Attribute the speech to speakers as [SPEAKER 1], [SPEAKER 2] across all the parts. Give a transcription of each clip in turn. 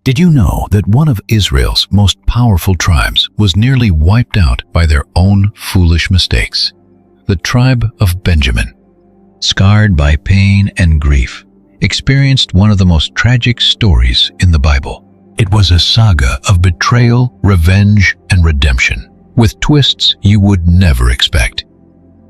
[SPEAKER 1] Did you know that one of Israel's most powerful tribes was nearly wiped out by their own foolish mistakes? The tribe of Benjamin, scarred by pain and grief, experienced one of the most tragic stories in the Bible. It was a saga of betrayal, revenge, and redemption, with twists you would never expect.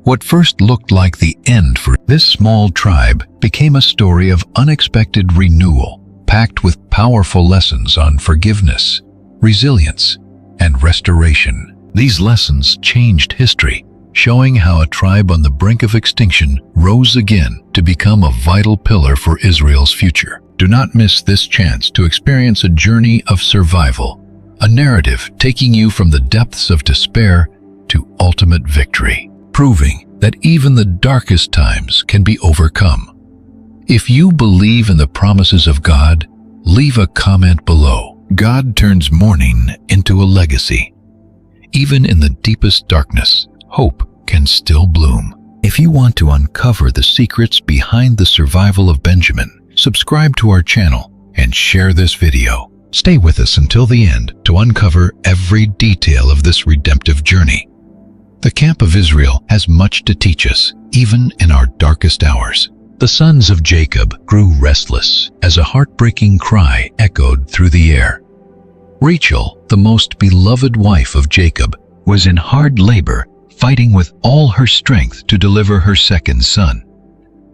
[SPEAKER 1] What first looked like the end for this small tribe became a story of unexpected renewal, packed with powerful lessons on forgiveness, resilience, and restoration. These lessons changed history, showing how a tribe on the brink of extinction rose again to become a vital pillar for Israel's future. Do not miss this chance to experience a journey of survival, a narrative taking you from the depths of despair to ultimate victory, proving that even the darkest times can be overcome. If you believe in the promises of God, leave a comment below. God turns mourning into a legacy. Even in the deepest darkness, hope can still bloom. If you want to uncover the secrets behind the survival of Benjamin, subscribe to our channel and share this video. Stay with us until the end to uncover every detail of this redemptive journey. The camp of Israel has much to teach us, even in our darkest hours. The sons of Jacob grew restless as a heartbreaking cry echoed through the air. Rachel, the most beloved wife of Jacob, was in hard labor, fighting with all her strength to deliver her second son.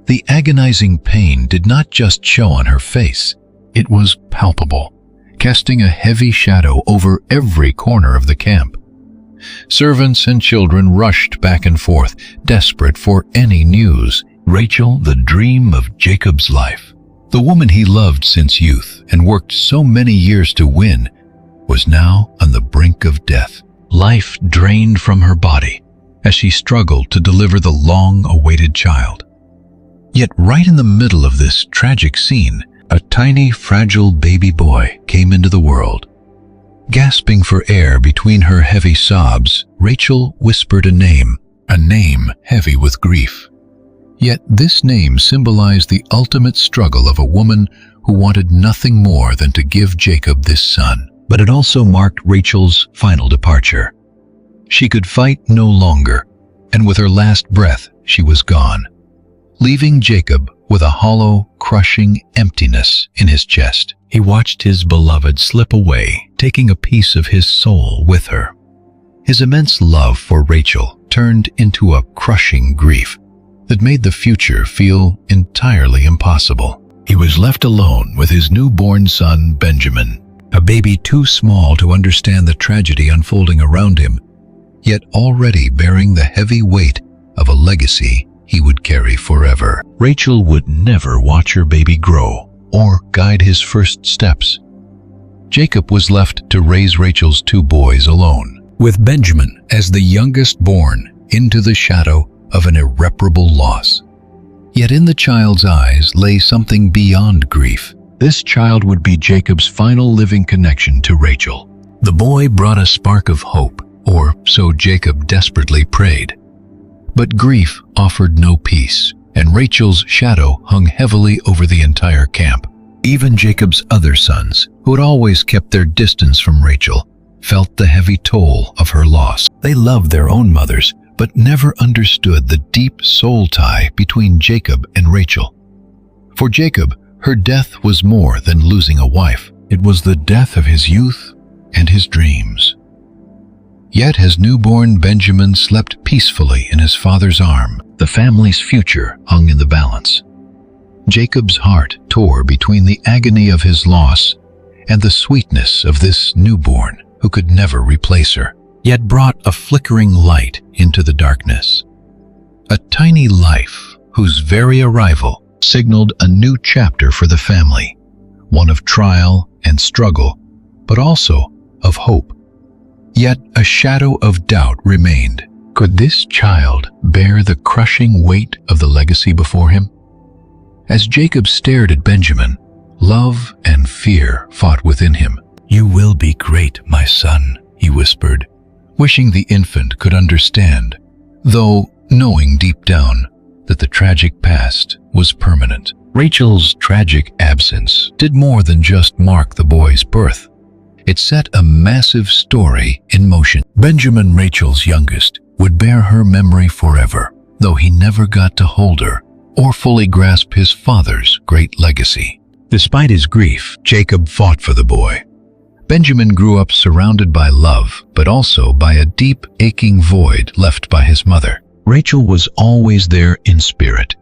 [SPEAKER 1] The agonizing pain did not just show on her face, it was palpable, casting a heavy shadow over every corner of the camp. Servants and children rushed back and forth, desperate for any news. Rachel, the dream of Jacob's life, the woman he loved since youth and worked so many years to win, was now on the brink of death. Life drained from her body as she struggled to deliver the long-awaited child. Yet right in the middle of this tragic scene, a tiny, fragile baby boy came into the world. Gasping for air between her heavy sobs, Rachel whispered a name heavy with grief. Yet this name symbolized the ultimate struggle of a woman who wanted nothing more than to give Jacob this son. But it also marked Rachel's final departure. She could fight no longer, and with her last breath, she was gone, leaving Jacob with a hollow, crushing emptiness in his chest. He watched his beloved slip away, taking a piece of his soul with her. His immense love for Rachel turned into a crushing grief that made the future feel entirely impossible. He was left alone with his newborn son, Benjamin, a baby too small to understand the tragedy unfolding around him, yet already bearing the heavy weight of a legacy he would carry forever. Rachel would never watch her baby grow or guide his first steps. Jacob was left to raise Rachel's two boys alone, with Benjamin as the youngest born into the shadow of an irreparable loss. Yet in the child's eyes lay something beyond grief. This child would be Jacob's final living connection to Rachel. The boy brought a spark of hope, or so Jacob desperately prayed. But grief offered no peace, and Rachel's shadow hung heavily over the entire camp. Even Jacob's other sons, who had always kept their distance from Rachel, felt the heavy toll of her loss. They loved their own mothers, but never understood the deep soul tie between Jacob and Rachel. For Jacob, her death was more than losing a wife. It was the death of his youth and his dreams. Yet as newborn Benjamin slept peacefully in his father's arm, the family's future hung in the balance. Jacob's heart tore between the agony of his loss and the sweetness of this newborn who could never replace her, yet brought a flickering light into the darkness. A tiny life whose very arrival signaled a new chapter for the family, one of trial and struggle, but also of hope. Yet a shadow of doubt remained. Could this child bear the crushing weight of the legacy before him? As Jacob stared at Benjamin, love and fear fought within him. "You will be great, my son," he whispered, wishing the infant could understand, though knowing deep down that the tragic past was permanent. Rachel's tragic absence did more than just mark the boy's birth. It set a massive story in motion. Benjamin, Rachel's youngest, would bear her memory forever, though he never got to hold her or fully grasp his father's great legacy. Despite his grief, Jacob fought for the boy. Benjamin grew up surrounded by love, but also by a deep, aching void left by his mother. Rachel was always there in spirit,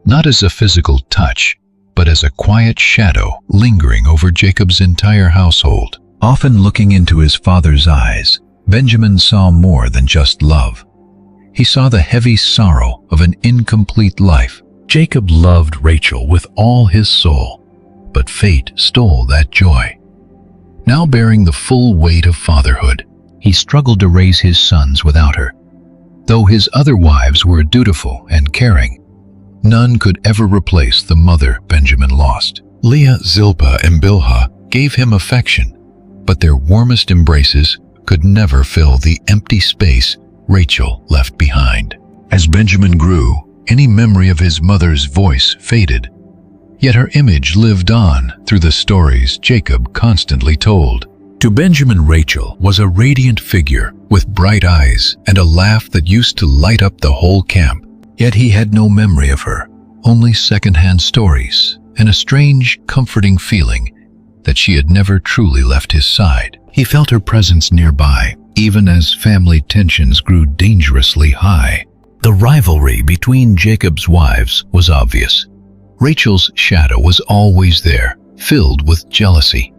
[SPEAKER 1] not as a physical touch, but as a quiet shadow lingering over Jacob's entire household. Often looking into his father's eyes, Benjamin saw more than just love. He saw the heavy sorrow of an incomplete life. Jacob loved Rachel with all his soul, but fate stole that joy. Now bearing the full weight of fatherhood, he struggled to raise his sons without her. Though his other wives were dutiful and caring, none could ever replace the mother Benjamin lost. Leah, Zilpah, and Bilhah gave him affection, but their warmest embraces could never fill the empty space Rachel left behind. As Benjamin grew, any memory of his mother's voice faded, yet her image lived on through the stories Jacob constantly told. To Benjamin, Rachel was a radiant figure with bright eyes and a laugh that used to light up the whole camp. Yet he had no memory of her, only second-hand stories and a strange, comforting feeling that she had never truly left his side. He felt her presence nearby, even as family tensions grew dangerously high. The rivalry between Jacob's wives was obvious. Rachel's shadow was always there, filled with jealousy.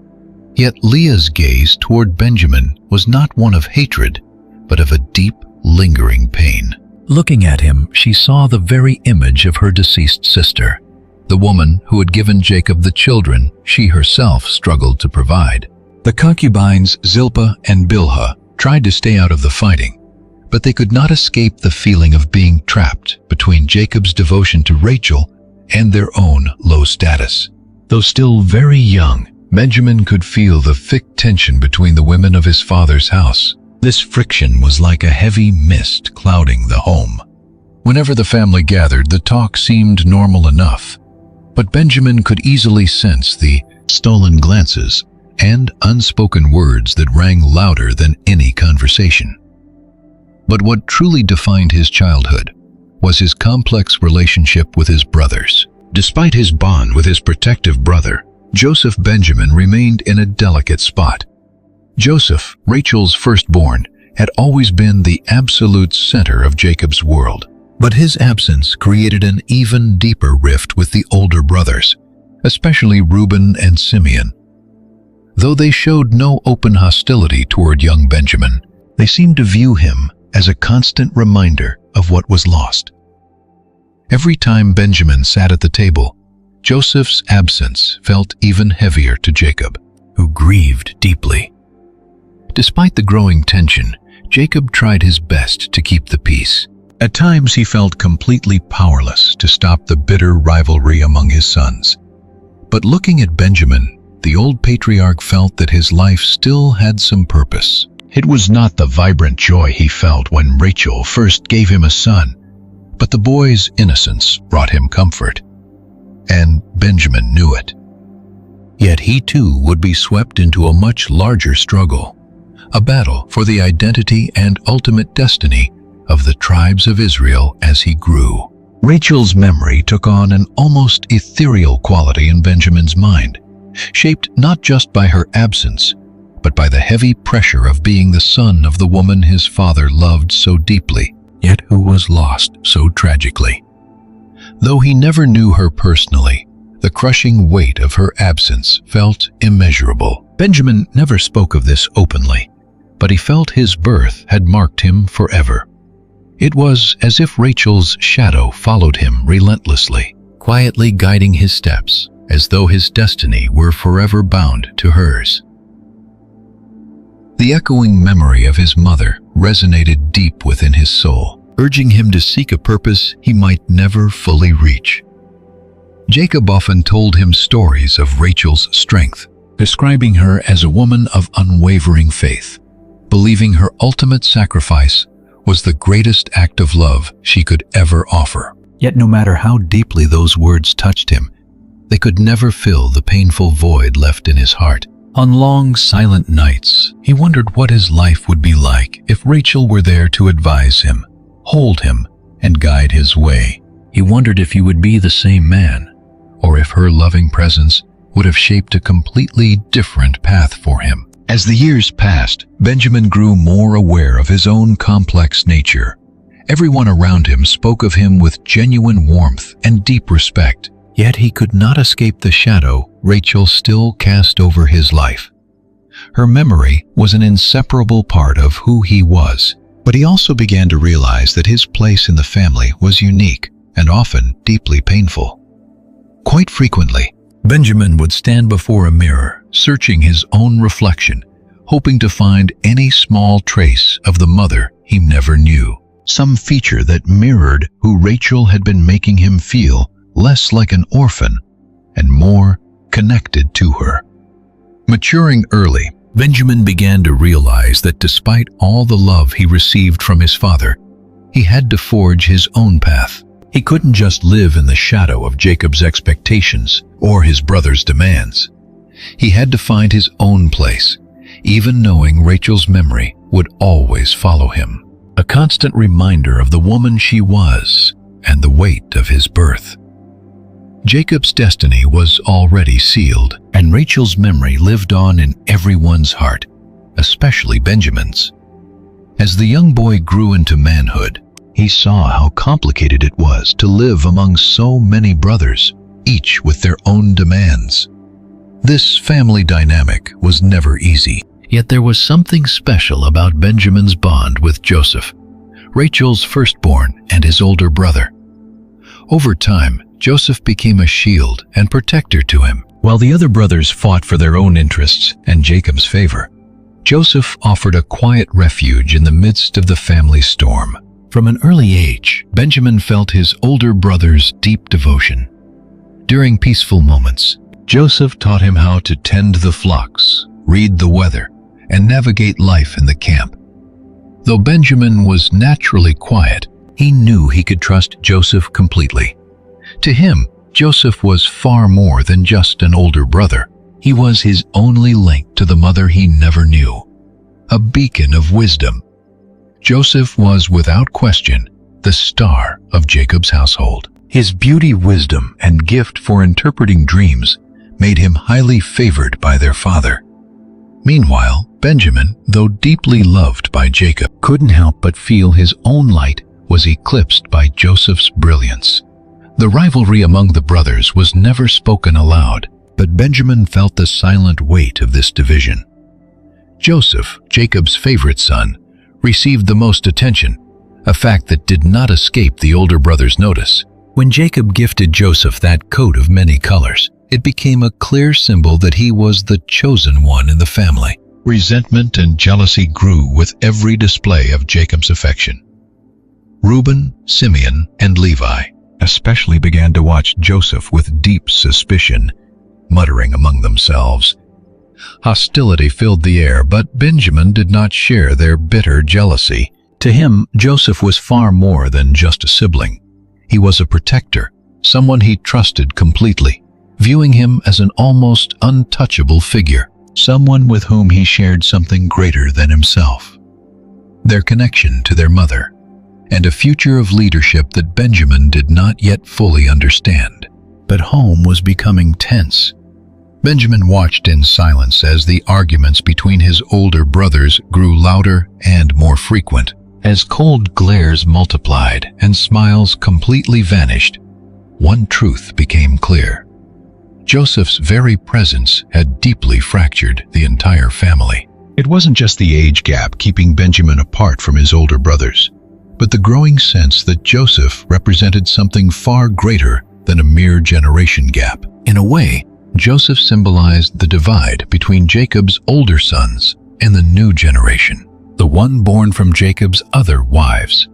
[SPEAKER 1] Yet Leah's gaze toward Benjamin was not one of hatred, but of a deep, lingering pain. Looking at him, she saw the very image of her deceased sister, the woman who had given Jacob the children she herself struggled to provide. The concubines Zilpah and Bilhah tried to stay out of the fighting, but they could not escape the feeling of being trapped between Jacob's devotion to Rachel and their own low status. Though still very young, Benjamin could feel the thick tension between the women of his father's house. This friction was like a heavy mist clouding the home. Whenever the family gathered, the talk seemed normal enough, but Benjamin could easily sense the stolen glances and unspoken words that rang louder than any conversation. But what truly defined his childhood was his complex relationship with his brothers. Despite his bond with his protective brother, Joseph Benjamin remained in a delicate spot. Joseph, Rachel's firstborn, had always been the absolute center of Jacob's world. But his absence created an even deeper rift with the older brothers, especially Reuben and Simeon. Though they showed no open hostility toward young Benjamin, they seemed to view him as a constant reminder of what was lost. Every time Benjamin sat at the table, Joseph's absence felt even heavier to Jacob, who grieved deeply. Despite the growing tension, Jacob tried his best to keep the peace. At times he felt completely powerless to stop the bitter rivalry among his sons. But looking at Benjamin, the old patriarch felt that his life still had some purpose. It was not the vibrant joy he felt when Rachel first gave him a son, but the boy's innocence brought him comfort. And Benjamin knew it. Yet he too would be swept into a much larger struggle, a battle for the identity and ultimate destiny of the tribes of Israel as he grew. Rachel's memory took on an almost ethereal quality in Benjamin's mind, shaped not just by her absence, but by the heavy pressure of being the son of the woman his father loved so deeply, yet who was lost so tragically. Though he never knew her personally, the crushing weight of her absence felt immeasurable. Benjamin never spoke of this openly, but he felt his birth had marked him forever. It was as if Rachel's shadow followed him relentlessly, quietly guiding his steps, as though his destiny were forever bound to hers. The echoing memory of his mother resonated deep within his soul, urging him to seek a purpose he might never fully reach. Jacob often told him stories of Rachel's strength, describing her as a woman of unwavering faith, believing her ultimate sacrifice was the greatest act of love she could ever offer. Yet no matter how deeply those words touched him, They could never fill the painful void left in his heart. On long, silent nights, he wondered what his life would be like if Rachel were there to advise him, hold him, and guide his way. He wondered if he would be the same man, or if her loving presence would have shaped a completely different path for him. As the years passed, Benjamin grew more aware of his own complex nature. Everyone around him spoke of him with genuine warmth and deep respect. Yet he could not escape the shadow Rachel still cast over his life. Her memory was an inseparable part of who he was, but he also began to realize that his place in the family was unique and often deeply painful. Quite frequently, Benjamin would stand before a mirror, searching his own reflection, hoping to find any small trace of the mother he never knew, some feature that mirrored who Rachel had been making him feel, less like an orphan and more connected to her. Maturing early, Benjamin began to realize that despite all the love he received from his father, he had to forge his own path. He couldn't just live in the shadow of Jacob's expectations or his brother's demands. He had to find his own place, even knowing Rachel's memory would always follow him, a constant reminder of the woman she was and the weight of his birth. Jacob's destiny was already sealed, and Rachel's memory lived on in everyone's heart, especially Benjamin's. As the young boy grew into manhood, he saw how complicated it was to live among so many brothers, each with their own demands. This family dynamic was never easy, yet there was something special about Benjamin's bond with Joseph, Rachel's firstborn and his older brother. Over time, Joseph became a shield and protector to him. While the other brothers fought for their own interests and Jacob's favor, Joseph offered a quiet refuge in the midst of the family storm. From an early age, Benjamin felt his older brother's deep devotion. During peaceful moments, Joseph taught him how to tend the flocks, read the weather, and navigate life in the camp. Though Benjamin was naturally quiet, he knew he could trust Joseph completely. To him, Joseph was far more than just an older brother. He was his only link to the mother he never knew, a beacon of wisdom. Joseph was, without question, the star of Jacob's household. His beauty, wisdom, and gift for interpreting dreams made him highly favored by their father. Meanwhile, Benjamin, though deeply loved by Jacob, couldn't help but feel his own light was eclipsed by Joseph's brilliance. The rivalry among the brothers was never spoken aloud, but Benjamin felt the silent weight of this division. Joseph, Jacob's favorite son, received the most attention, a fact that did not escape the older brother's notice. When Jacob gifted Joseph that coat of many colors, it became a clear symbol that he was the chosen one in the family. Resentment and jealousy grew with every display of Jacob's affection. Reuben, Simeon, and Levi especially began to watch Joseph with deep suspicion, muttering among themselves. Hostility filled the air, but Benjamin did not share their bitter jealousy. To him, Joseph was far more than just a sibling. He was a protector, someone he trusted completely, viewing him as an almost untouchable figure, someone with whom he shared something greater than himself. Their connection to their mother, and a future of leadership that Benjamin did not yet fully understand. But home was becoming tense. Benjamin watched in silence as the arguments between his older brothers grew louder and more frequent. As cold glares multiplied and smiles completely vanished, one truth became clear. Joseph's very presence had deeply fractured the entire family. It wasn't just the age gap keeping Benjamin apart from his older brothers, but the growing sense that Joseph represented something far greater than a mere generation gap. In a way, Joseph symbolized the divide between Jacob's older sons and the new generation, the one born from Jacob's other wives.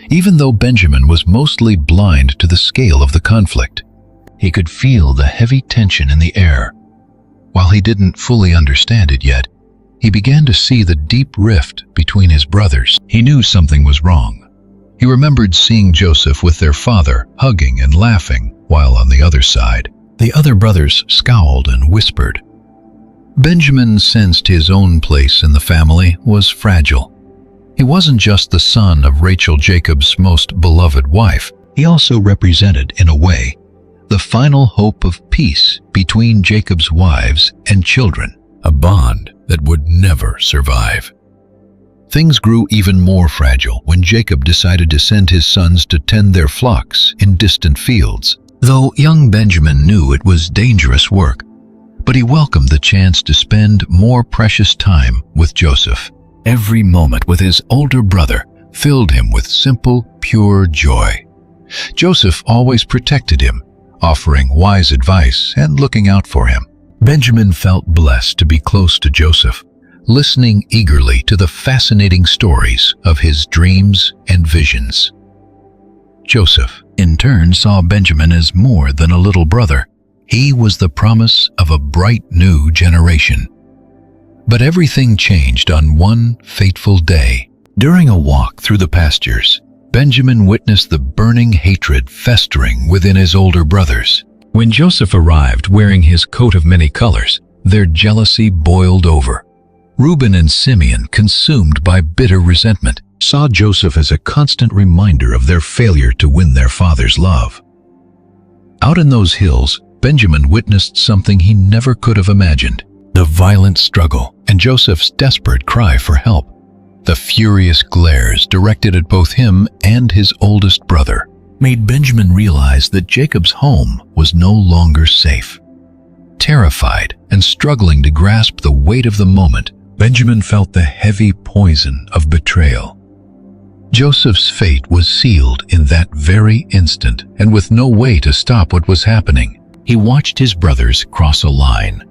[SPEAKER 1] Even though Benjamin was mostly blind to the scale of the conflict, he could feel the heavy tension in the air. While he didn't fully understand it yet, he began to see the deep rift between his brothers. He knew something was wrong. He remembered seeing Joseph with their father, hugging and laughing, while on the other side, The other brothers scowled and whispered. Benjamin sensed his own place in the family was fragile. He wasn't just the son of Rachel, Jacob's most beloved wife. He also represented, in a way, the final hope of peace between Jacob's wives and children, a bond that would never survive. Things grew even more fragile when Jacob decided to send his sons to tend their flocks in distant fields. Though young Benjamin knew it was dangerous work, but he welcomed the chance to spend more precious time with Joseph. Every moment with his older brother filled him with simple, pure joy. Joseph always protected him, offering wise advice and looking out for him. Benjamin felt blessed to be close to Joseph, listening eagerly to the fascinating stories of his dreams and visions. Joseph, in turn, saw Benjamin as more than a little brother. He was the promise of a bright new generation. But everything changed on one fateful day. During a walk through the pastures, Benjamin witnessed the burning hatred festering within his older brothers. When Joseph arrived wearing his coat of many colors, their jealousy boiled over. Reuben and Simeon, consumed by bitter resentment, saw Joseph as a constant reminder of their failure to win their father's love. Out in those hills, Benjamin witnessed something he never could have imagined: the violent struggle and Joseph's desperate cry for help. The furious glares directed at both him and his oldest brother made Benjamin realize that Jacob's home was no longer safe. Terrified and struggling to grasp the weight of the moment, Benjamin felt the heavy poison of betrayal. Joseph's fate was sealed in that very instant, and with no way to stop what was happening, he watched his brothers cross a line.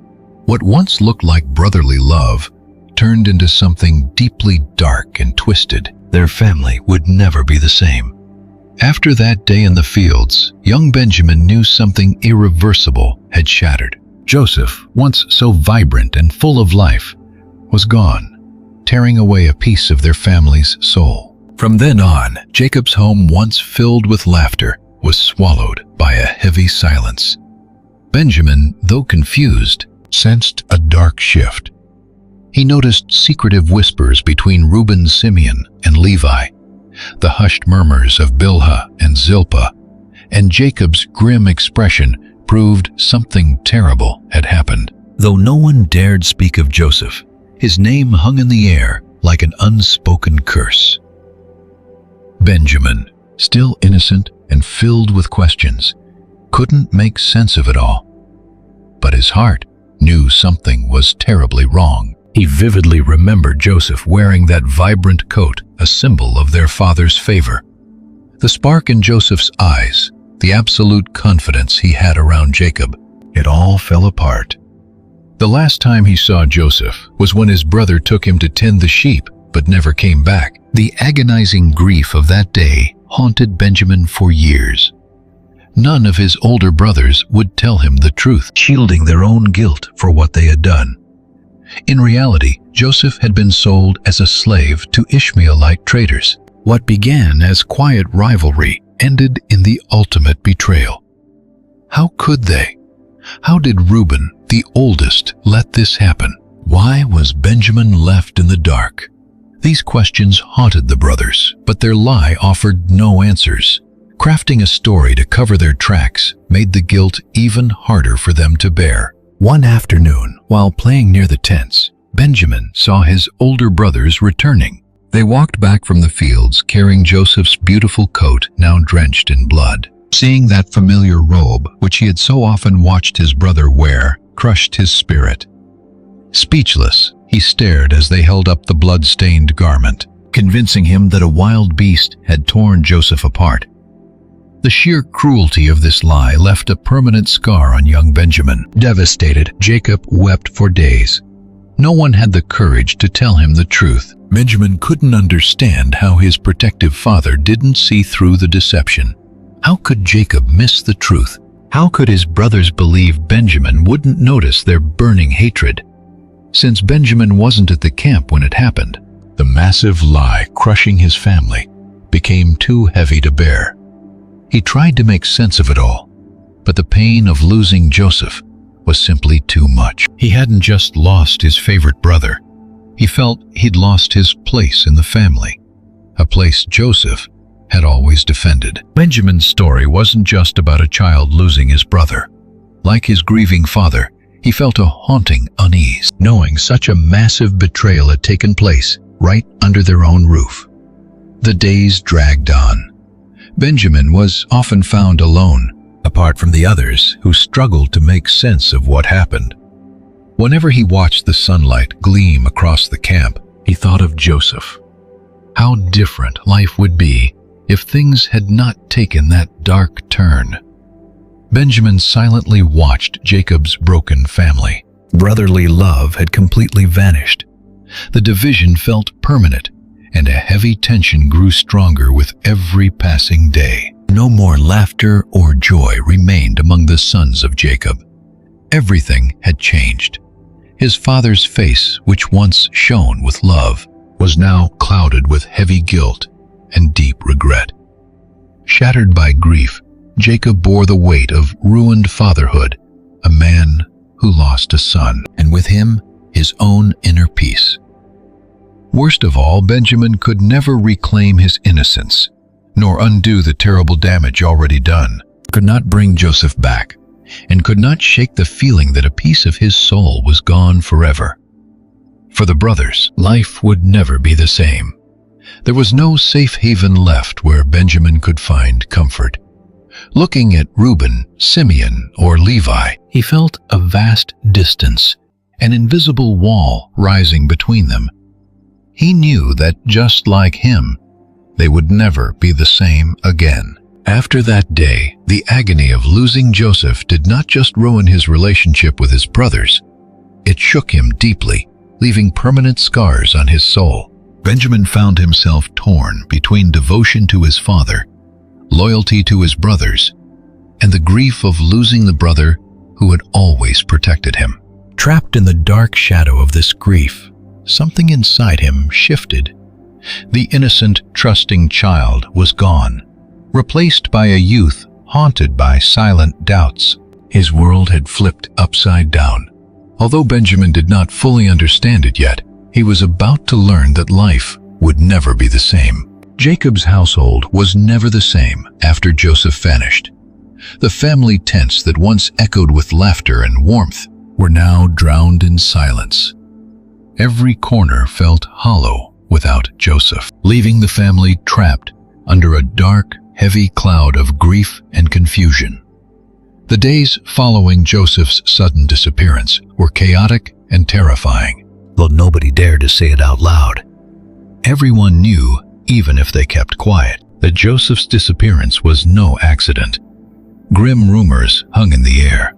[SPEAKER 1] What once looked like brotherly love turned into something deeply dark and twisted. Their family would never be the same. After that day in the fields, young Benjamin knew something irreversible had shattered. Joseph, once so vibrant and full of life, was gone, tearing away a piece of their family's soul. From then on, Jacob's home, once filled with laughter, was swallowed by a heavy silence. Benjamin, though confused, sensed a dark shift. He noticed secretive whispers between Reuben, Simeon, and Levi, the hushed murmurs of Bilhah and Zilpah, and Jacob's grim expression proved something terrible had happened. Though no one dared speak of Joseph, his name hung in the air like an unspoken curse. Benjamin, still innocent and filled with questions, couldn't make sense of it all. But his heart knew something was terribly wrong. He vividly remembered Joseph wearing that vibrant coat, a symbol of their father's favor. The spark in Joseph's eyes, the absolute confidence he had around Jacob, it all fell apart. The last time he saw Joseph was when his brother took him to tend the sheep, but never came back. The agonizing grief of that day haunted Benjamin for years. None of his older brothers would tell him the truth, shielding their own guilt for what they had done. In reality, Joseph had been sold as a slave to Ishmaelite traders. What began as quiet rivalry ended in the ultimate betrayal. How could they? How did Reuben, the oldest, let this happen? Why was Benjamin left in the dark? These questions haunted the brothers, but their lie offered no answers. Crafting a story to cover their tracks made the guilt even harder for them to bear. One afternoon, while playing near the tents, Benjamin saw his older brothers returning. They walked back from the fields carrying Joseph's beautiful coat, now drenched in blood. Seeing that familiar robe, which he had so often watched his brother wear, crushed his spirit. Speechless, he stared as they held up the blood-stained garment, convincing him that a wild beast had torn Joseph apart. The sheer cruelty of this lie left a permanent scar on young Benjamin. Devastated, Jacob wept for days. No one had the courage to tell him the truth. Benjamin couldn't understand how his protective father didn't see through the deception. How could Jacob miss the truth? How could his brothers believe Benjamin wouldn't notice their burning hatred? Since Benjamin wasn't at the camp when it happened, the massive lie crushing his family became too heavy to bear. He tried to make sense of it all, But the pain of losing Joseph was simply too much. He hadn't just lost his favorite brother. He felt he'd lost his place in the family, a place Joseph had always defended. Benjamin's story wasn't just about a child losing his brother. Like his grieving father, he felt a haunting unease, knowing such a massive betrayal had taken place right under their own roof. The days dragged on. Benjamin was often found alone, apart from the others who struggled to make sense of what happened. Whenever he watched the sunlight gleam across the camp, he thought of Joseph. How different life would be if things had not taken that dark turn. Benjamin silently watched Jacob's broken family. Brotherly love had completely vanished. The division felt permanent, and a heavy tension grew stronger with every passing day. No more laughter or joy remained among the sons of Jacob. Everything had changed. His father's face, which once shone with love, was now clouded with heavy guilt and deep regret. Shattered by grief, Jacob bore the weight of ruined fatherhood, a man who lost a son, and with him, his own inner peace. Worst of all, Benjamin could never reclaim his innocence, nor undo the terrible damage already done, could not bring Joseph back, and could not shake the feeling that a piece of his soul was gone forever. For the brothers, life would never be the same. There was no safe haven left where Benjamin could find comfort. Looking at Reuben, Simeon, or Levi, he felt a vast distance, an invisible wall rising between them. He knew that just like him, they would never be the same again. After that day, the agony of losing Joseph did not just ruin his relationship with his brothers. It shook him deeply, leaving permanent scars on his soul. Benjamin found himself torn between devotion to his father, loyalty to his brothers, and the grief of losing the brother who had always protected him. Trapped in the dark shadow of this grief, something inside him shifted. The innocent, trusting child was gone, replaced by a youth haunted by silent doubts. His world had flipped upside down. Although Benjamin did not fully understand it yet, he was about to learn that life would never be the same. Jacob's household was never the same after Joseph vanished. The family tents that once echoed with laughter and warmth were now drowned in silence. Every corner felt hollow without Joseph, leaving the family trapped under a dark, heavy cloud of grief and confusion. The days following Joseph's sudden disappearance were chaotic and terrifying, though nobody dared to say it out loud. Everyone knew, even if they kept quiet, that Joseph's disappearance was no accident. Grim rumors hung in the air,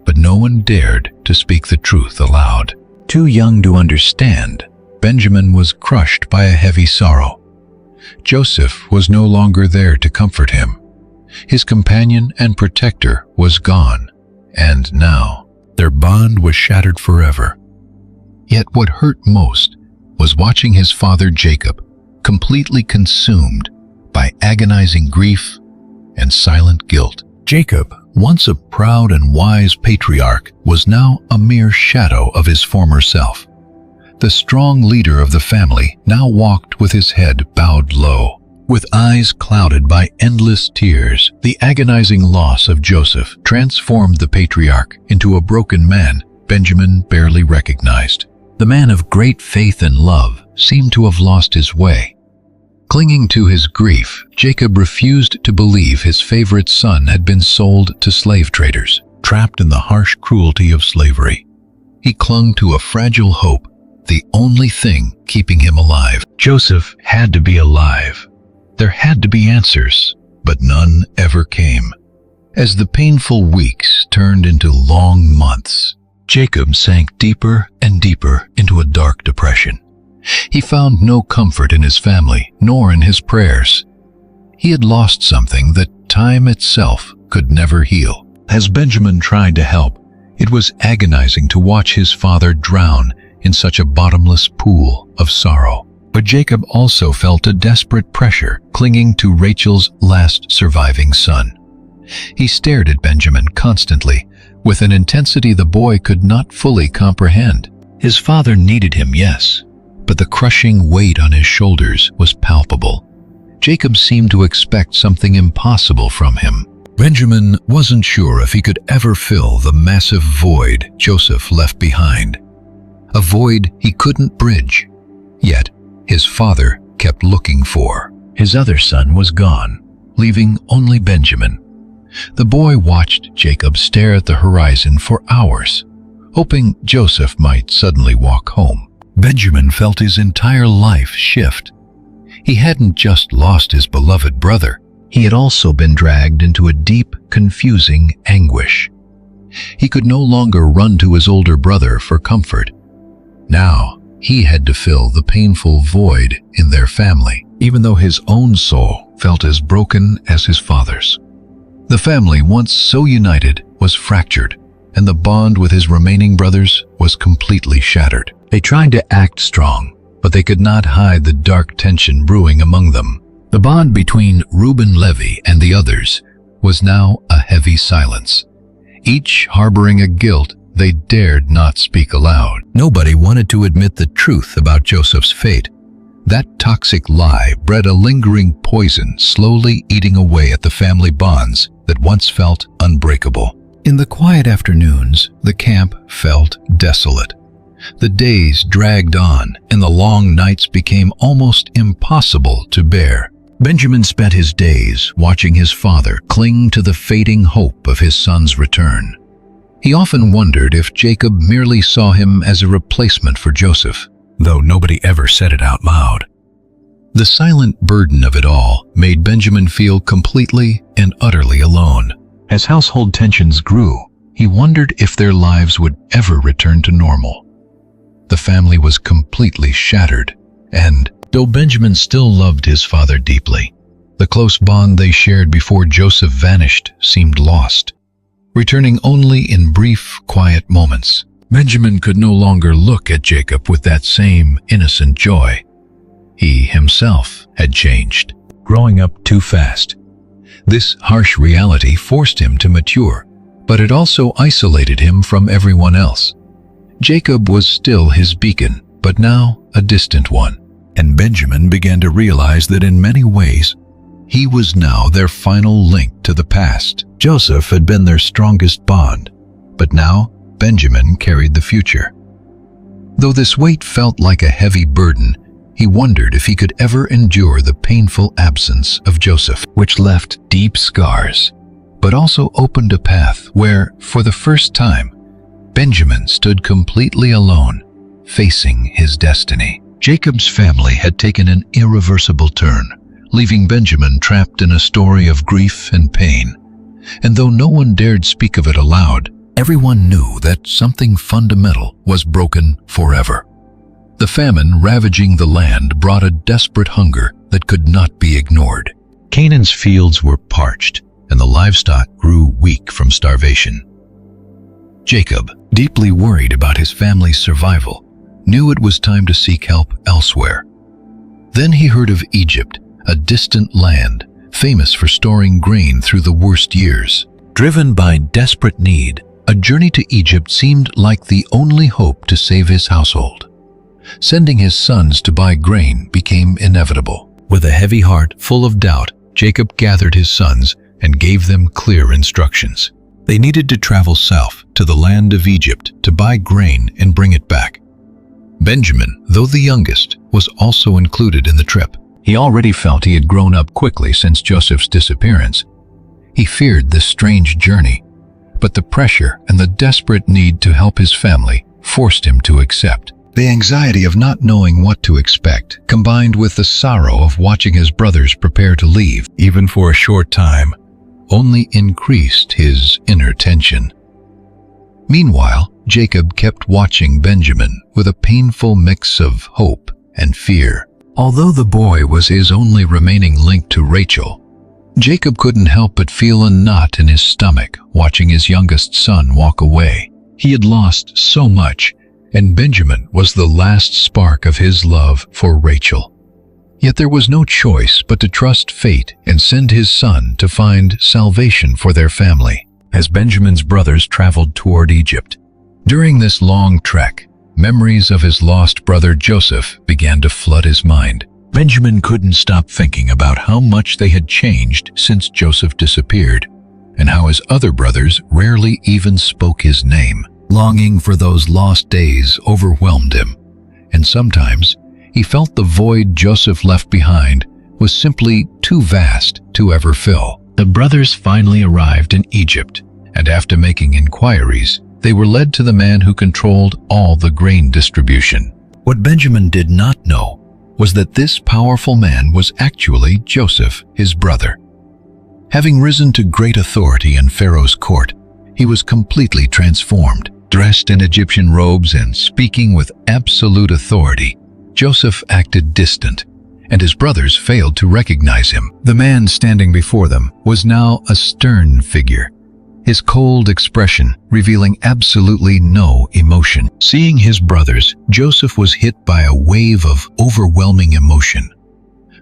[SPEAKER 1] but no one dared to speak the truth aloud. Too young to understand, Benjamin was crushed by a heavy sorrow. Joseph was no longer there to comfort him. His companion and protector was gone, and now their bond was shattered forever. Yet what hurt most was watching his father Jacob completely consumed by agonizing grief and silent guilt. Jacob, once a proud and wise patriarch, was now a mere shadow of his former self. The strong leader of the family now walked with his head bowed low, with eyes clouded by endless tears. The agonizing loss of Joseph transformed the patriarch into a broken man Benjamin barely recognized. The man of great faith and love seemed to have lost his way. Clinging to his grief, Jacob refused to believe his favorite son had been sold to slave traders, trapped in the harsh cruelty of slavery. He clung to a fragile hope, the only thing keeping him alive. Joseph had to be alive. There had to be answers, but none ever came. As the painful weeks turned into long months, Jacob sank deeper and deeper into a dark depression. He found no comfort in his family, nor in his prayers. He had lost something that time itself could never heal. As Benjamin tried to help, it was agonizing to watch his father drown in such a bottomless pool of sorrow. But Jacob also felt a desperate pressure clinging to Rachel's last surviving son. He stared at Benjamin constantly, with an intensity the boy could not fully comprehend. His father needed him, yes, but the crushing weight on his shoulders was palpable. Jacob seemed to expect something impossible from him. Benjamin wasn't sure if he could ever fill the massive void Joseph left behind. A void he couldn't bridge. Yet, his father kept looking for. His other son was gone, leaving only Benjamin. The boy watched Jacob stare at the horizon for hours, hoping Joseph might suddenly walk home. Benjamin felt his entire life shift. He hadn't just lost his beloved brother, he had also been dragged into a deep, confusing anguish. He could no longer run to his older brother for comfort. Now, he had to fill the painful void in their family, even though his own soul felt as broken as his father's. The family, once so united, was fractured, and the bond with his remaining brothers was completely shattered. They tried to act strong, but they could not hide the dark tension brewing among them. The bond between Reuben Levi and the others was now a heavy silence, each harboring a guilt they dared not speak aloud. Nobody wanted to admit the truth about Joseph's fate. That toxic lie bred a lingering poison, slowly eating away at the family bonds that once felt unbreakable. In the quiet afternoons, the camp felt desolate. The days dragged on, and the long nights became almost impossible to bear. Benjamin spent his days watching his father cling to the fading hope of his son's return. He often wondered if Jacob merely saw him as a replacement for Joseph, though nobody ever said it out loud. The silent burden of it all made Benjamin feel completely and utterly alone. As household tensions grew, he wondered if their lives would ever return to normal. The family was completely shattered, and though Benjamin still loved his father deeply, the close bond they shared before Joseph vanished seemed lost, returning only in brief, quiet moments. Benjamin could no longer look at Jacob with that same innocent joy. He himself had changed, growing up too fast. This harsh reality forced him to mature, but it also isolated him from everyone else. Jacob was still his beacon, but now a distant one, and Benjamin began to realize that in many ways, he was now their final link to the past. Joseph had been their strongest bond, but now Benjamin carried the future. Though this weight felt like a heavy burden, he wondered if he could ever endure the painful absence of Joseph, which left deep scars, but also opened a path where, for the first time, Benjamin stood completely alone, facing his destiny. Jacob's family had taken an irreversible turn, leaving Benjamin trapped in a story of grief and pain. And though no one dared speak of it aloud, everyone knew that something fundamental was broken forever. The famine ravaging the land brought a desperate hunger that could not be ignored. Canaan's fields were parched, and the livestock grew weak from starvation. Jacob, deeply worried about his family's survival, knew it was time to seek help elsewhere. Then he heard of Egypt, a distant land famous for storing grain through the worst years. Driven by desperate need, a journey to Egypt seemed like the only hope to save his household. Sending his sons to buy grain became inevitable. With a heavy heart full of doubt, Jacob gathered his sons and gave them clear instructions. They needed to travel south to the land of Egypt to buy grain and bring it back. Benjamin, though the youngest, was also included in the trip. He already felt he had grown up quickly since Joseph's disappearance. He feared this strange journey, but the pressure and the desperate need to help his family forced him to accept. The anxiety of not knowing what to expect, combined with the sorrow of watching his brothers prepare to leave, even for a short time, only increased his inner tension. Meanwhile, Jacob kept watching Benjamin with a painful mix of hope and fear. Although the boy was his only remaining link to Rachel, Jacob couldn't help but feel a knot in his stomach watching his youngest son walk away. He had lost so much, and Benjamin was the last spark of his love for Rachel. Yet there was no choice but to trust fate and send his son to find salvation for their family. As Benjamin's brothers traveled toward Egypt, during this long trek, memories of his lost brother Joseph began to flood his mind. Benjamin couldn't stop thinking about how much they had changed since Joseph disappeared, and how his other brothers rarely even spoke his name. Longing for those lost days overwhelmed him, and sometimes he felt the void Joseph left behind was simply too vast to ever fill. The brothers finally arrived in Egypt, and after making inquiries, they were led to the man who controlled all the grain distribution. What Benjamin did not know was that this powerful man was actually Joseph, his brother. Having risen to great authority in Pharaoh's court, he was completely transformed. Dressed in Egyptian robes and speaking with absolute authority, Joseph acted distant, and his brothers failed to recognize him. The man standing before them was now a stern figure, his cold expression revealing absolutely no emotion. Seeing his brothers, Joseph was hit by a wave of overwhelming emotion.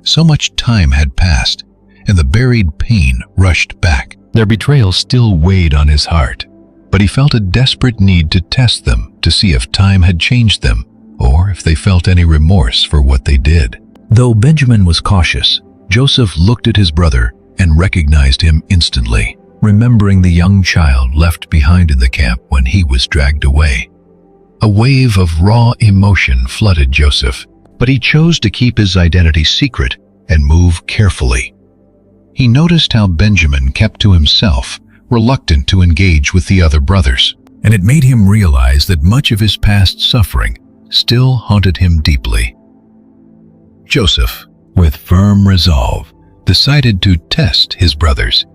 [SPEAKER 1] So much time had passed, and the buried pain rushed back. Their betrayal still weighed on his heart, but he felt a desperate need to test them to see if time had changed them, or if they felt any remorse for what they did. Though Benjamin was cautious, Joseph looked at his brother and recognized him instantly, remembering the young child left behind in the camp when he was dragged away. A wave of raw emotion flooded Joseph, but he chose to keep his identity secret and move carefully. He noticed how Benjamin kept to himself, reluctant to engage with the other brothers, and it made him realize that much of his past suffering still haunted him deeply. Joseph, with firm resolve, decided to test his brothers.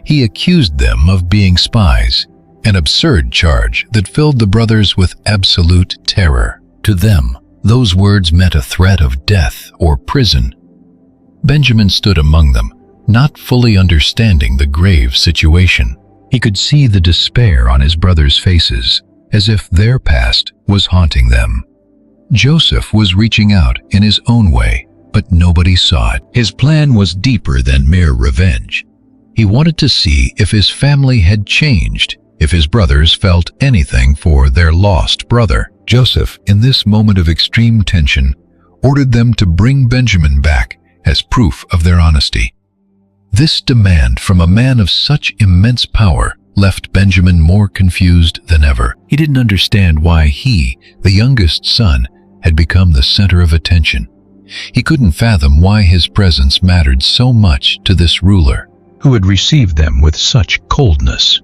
[SPEAKER 1] He accused them of being spies, an absurd charge that filled the brothers with absolute terror. To them, those words meant a threat of death or prison. Benjamin stood among them, not fully understanding the grave situation. He could see the despair on his brothers' faces, as if their past was haunting them. Joseph was reaching out in his own way, but nobody saw it. His plan was deeper than mere revenge. He wanted to see if his family had changed, if his brothers felt anything for their lost brother. Joseph, in this moment of extreme tension, ordered them to bring Benjamin back as proof of their honesty. This demand from a man of such immense power left Benjamin more confused than ever. He didn't understand why he, the youngest son, had become the center of attention. He couldn't fathom why his presence mattered so much to this ruler, who had received them with such coldness.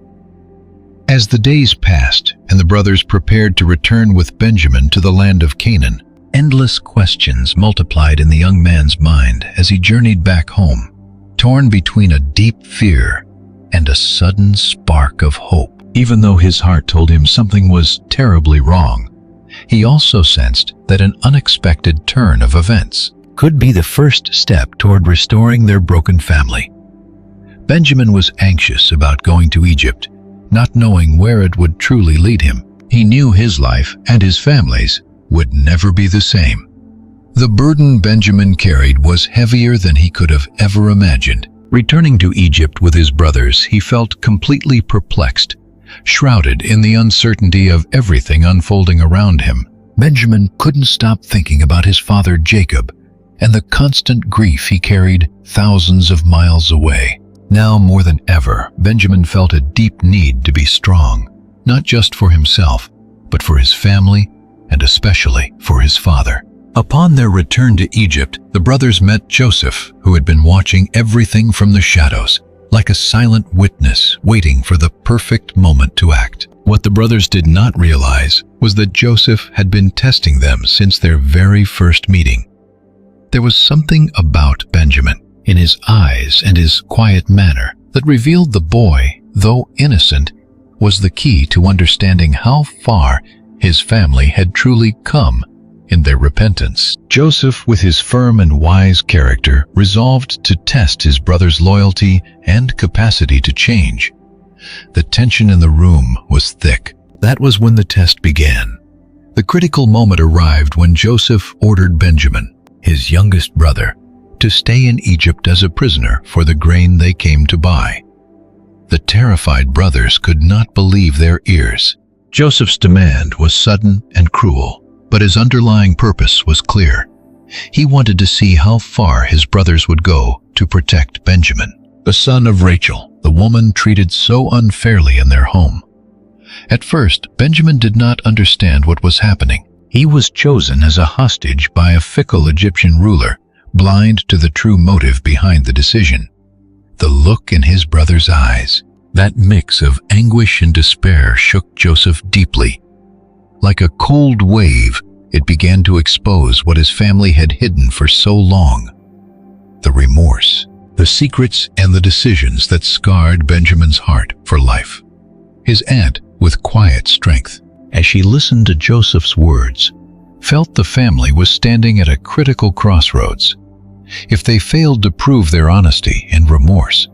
[SPEAKER 1] As the days passed and the brothers prepared to return with Benjamin to the land of Canaan, endless questions multiplied in the young man's mind as he journeyed back home, torn between a deep fear and a sudden spark of hope. Even though his heart told him something was terribly wrong, he also sensed that an unexpected turn of events could be the first step toward restoring their broken family. Benjamin was anxious about going to Egypt, not knowing where it would truly lead him. He knew his life and his family's would never be the same. The burden Benjamin carried was heavier than he could have ever imagined. Returning to Egypt with his brothers, he felt completely perplexed, shrouded in the uncertainty of everything unfolding around him. Benjamin couldn't stop thinking about his father Jacob and the constant grief he carried thousands of miles away. Now more than ever, Benjamin felt a deep need to be strong, not just for himself, but for his family and especially for his father. Upon their return to Egypt, the brothers met Joseph, who had been watching everything from the shadows, like a silent witness waiting for the perfect moment to act. What the brothers did not realize was that Joseph had been testing them since their very first meeting. There was something about Benjamin, in his eyes and his quiet manner, that revealed the boy, though innocent, was the key to understanding how far his family had truly come in their repentance. Joseph, with his firm and wise character, resolved to test his brother's loyalty and capacity to change. The tension in the room was thick. That was when the test began. The critical moment arrived when Joseph ordered Benjamin, his youngest brother, to stay in Egypt as a prisoner for the grain they came to buy. The terrified brothers could not believe their ears. Joseph's demand was sudden and cruel, but his underlying purpose was clear. He wanted to see how far his brothers would go to protect Benjamin, the son of Rachel, the woman treated so unfairly in their home. At first, Benjamin did not understand what was happening. He was chosen as a hostage by a fickle Egyptian ruler, blind to the true motive behind the decision. The look in his brother's eyes, that mix of anguish and despair, shook Joseph deeply. Like a cold wave, it began to expose what his family had hidden for so long. The remorse, the secrets, and the decisions that scarred Benjamin's heart for life. His aunt, with quiet strength, as she listened to Joseph's words, felt the family was standing at a critical crossroads. If they failed to prove their honesty and remorse,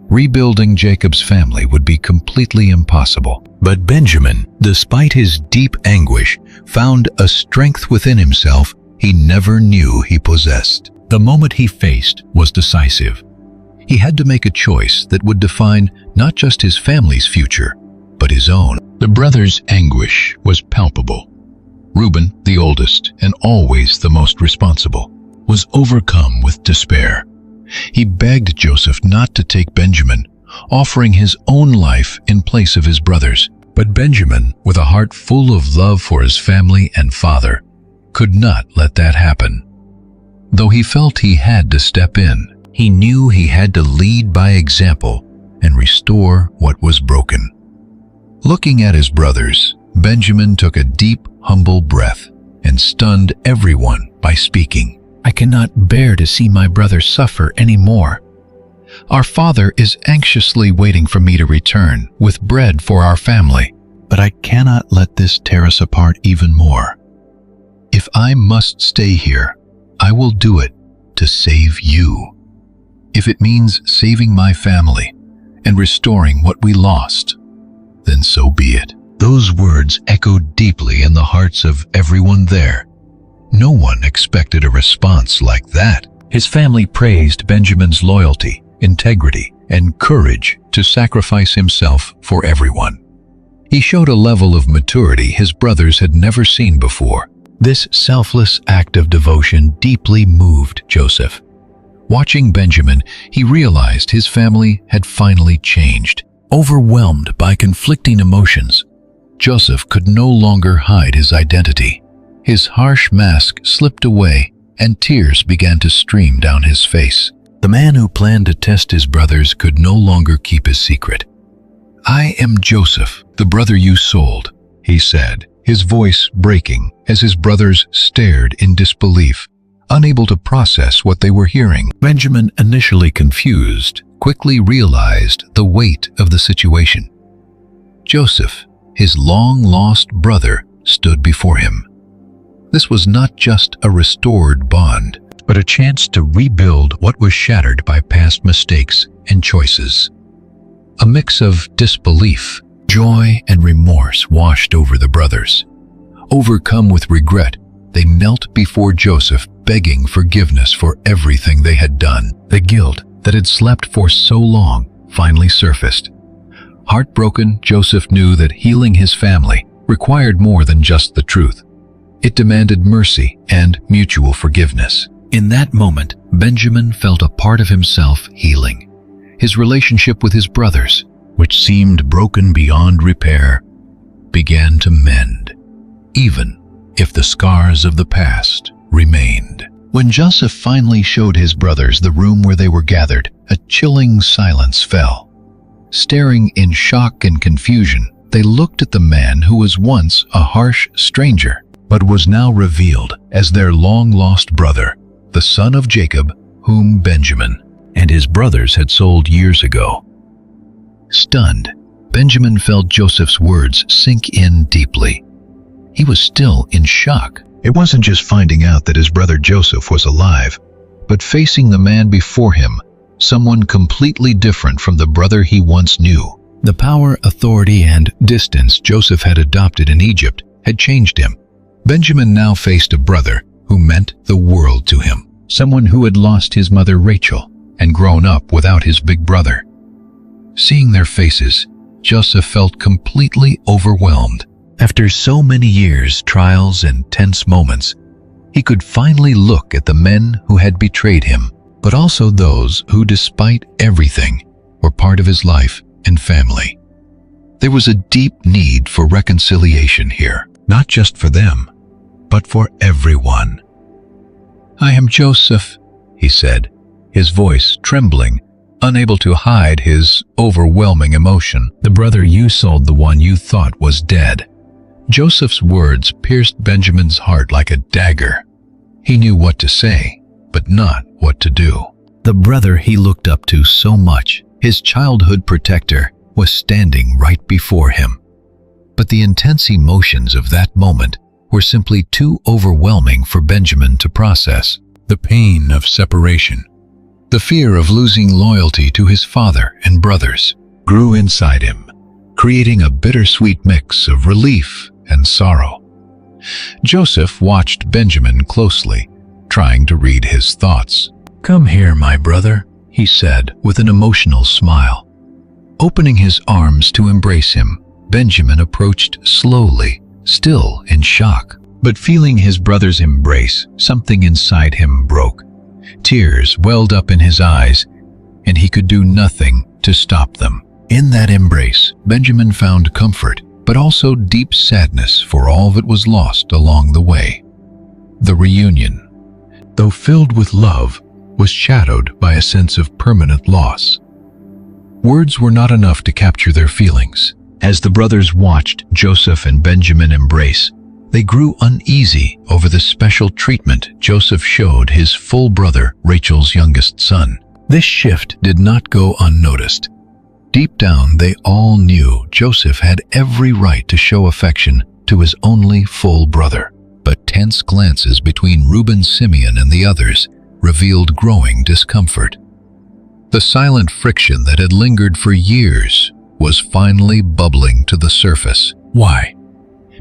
[SPEAKER 1] rebuilding Jacob's family would be completely impossible. But Benjamin, despite his deep anguish, found a strength within himself he never knew he possessed. The moment he faced was decisive. He had to make a choice that would define not just his family's future, but his own. The brothers' anguish was palpable. Reuben, the oldest and always the most responsible, was overcome with despair. He begged Joseph not to take Benjamin, offering his own life in place of his brothers. But Benjamin, with a heart full of love for his family and father, could not let that happen. Though he felt he had to step in, he knew he had to lead by example and restore what was broken. Looking at his brothers, Benjamin took a deep, humble breath and stunned everyone by speaking. "I cannot bear to see my brother suffer anymore. Our father is anxiously waiting for me to return with bread for our family, but I cannot let this tear us apart even more. If I must stay here, I will do it to save you. If it means saving my family and restoring what we lost, then so be it." Those words echoed deeply in the hearts of everyone there. No one expected a response like that. His family praised Benjamin's loyalty, integrity, and courage to sacrifice himself for everyone. He showed a level of maturity his brothers had never seen before. This selfless act of devotion deeply moved Joseph. Watching Benjamin, he realized his family had finally changed. Overwhelmed by conflicting emotions, Joseph could no longer hide his identity. His harsh mask slipped away, and tears began to stream down his face. The man who planned to test his brothers could no longer keep his secret. "I am Joseph, the brother you sold," he said, his voice breaking as his brothers stared in disbelief, unable to process what they were hearing. Benjamin, initially confused, quickly realized the weight of the situation. Joseph, his long-lost brother, stood before him. This was not just a restored bond, but a chance to rebuild what was shattered by past mistakes and choices. A mix of disbelief, joy, and remorse washed over the brothers. Overcome with regret, they knelt before Joseph, begging forgiveness for everything they had done. The guilt that had slept for so long finally surfaced. Heartbroken, Joseph knew that healing his family required more than just the truth. It demanded mercy and mutual forgiveness. In that moment, Benjamin felt a part of himself healing. His relationship with his brothers, which seemed broken beyond repair, began to mend, even if the scars of the past remained. When Joseph finally showed his brothers the room where they were gathered, a chilling silence fell. Staring in shock and confusion, they looked at the man who was once a harsh stranger, but was now revealed as their long-lost brother, the son of Jacob, whom Benjamin and his brothers had sold years ago. Stunned, Benjamin felt Joseph's words sink in deeply. He was still in shock. It wasn't just finding out that his brother Joseph was alive, but facing the man before him, someone completely different from the brother he once knew. The power, authority, and distance Joseph had adopted in Egypt had changed him. Benjamin now faced a brother who meant the world to him. someone who had lost his mother Rachel and grown up without his big brother. Seeing their faces, Joseph felt completely overwhelmed. After so many years, trials, and tense moments, he could finally look at the men who had betrayed him, but also those who, despite everything, were part of his life and family. There was a deep need for reconciliation here, not just for them, but for everyone. "I am Joseph," he said, his voice trembling, unable to hide his overwhelming emotion. "The brother you sold, the one you thought was dead." Joseph's words pierced Benjamin's heart like a dagger. He knew what to say, but not what to do. The brother he looked up to so much, his childhood protector, was standing right before him. But the intense emotions of that moment were simply too overwhelming for Benjamin to process. The pain of separation, the fear of losing loyalty to his father and brothers, grew inside him, creating a bittersweet mix of relief and sorrow. Joseph watched Benjamin closely, trying to read his thoughts. "Come here, my brother," he said with an emotional smile. Opening his arms to embrace him, Benjamin approached slowly, still in shock. But feeling his brother's embrace, something inside him broke. Tears welled up in his eyes, and he could do nothing to stop them. In that embrace, Benjamin found comfort, but also deep sadness for all that was lost along the way. The reunion, though filled with love, was shadowed by a sense of permanent loss. Words were not enough to capture their feelings. As the brothers watched Joseph and Benjamin embrace, they grew uneasy over the special treatment Joseph showed his full brother, Rachel's youngest son. This shift did not go unnoticed. Deep down, they all knew Joseph had every right to show affection to his only full brother. But tense glances between Reuben, Simeon, and the others revealed growing discomfort. The silent friction that had lingered for years was finally bubbling to the surface. Why?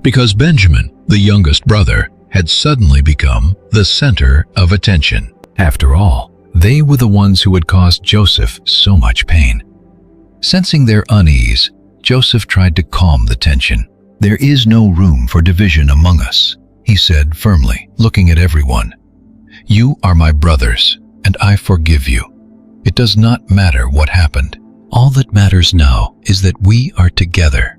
[SPEAKER 1] Because Benjamin, the youngest brother, had suddenly become the center of attention. After all, they were the ones who had caused Joseph so much pain. Sensing their unease, Joseph tried to calm the tension. "There is no room for division among us," he said firmly, looking at everyone. "You are my brothers, and I forgive you. It does not matter what happened. All that matters now is that we are together."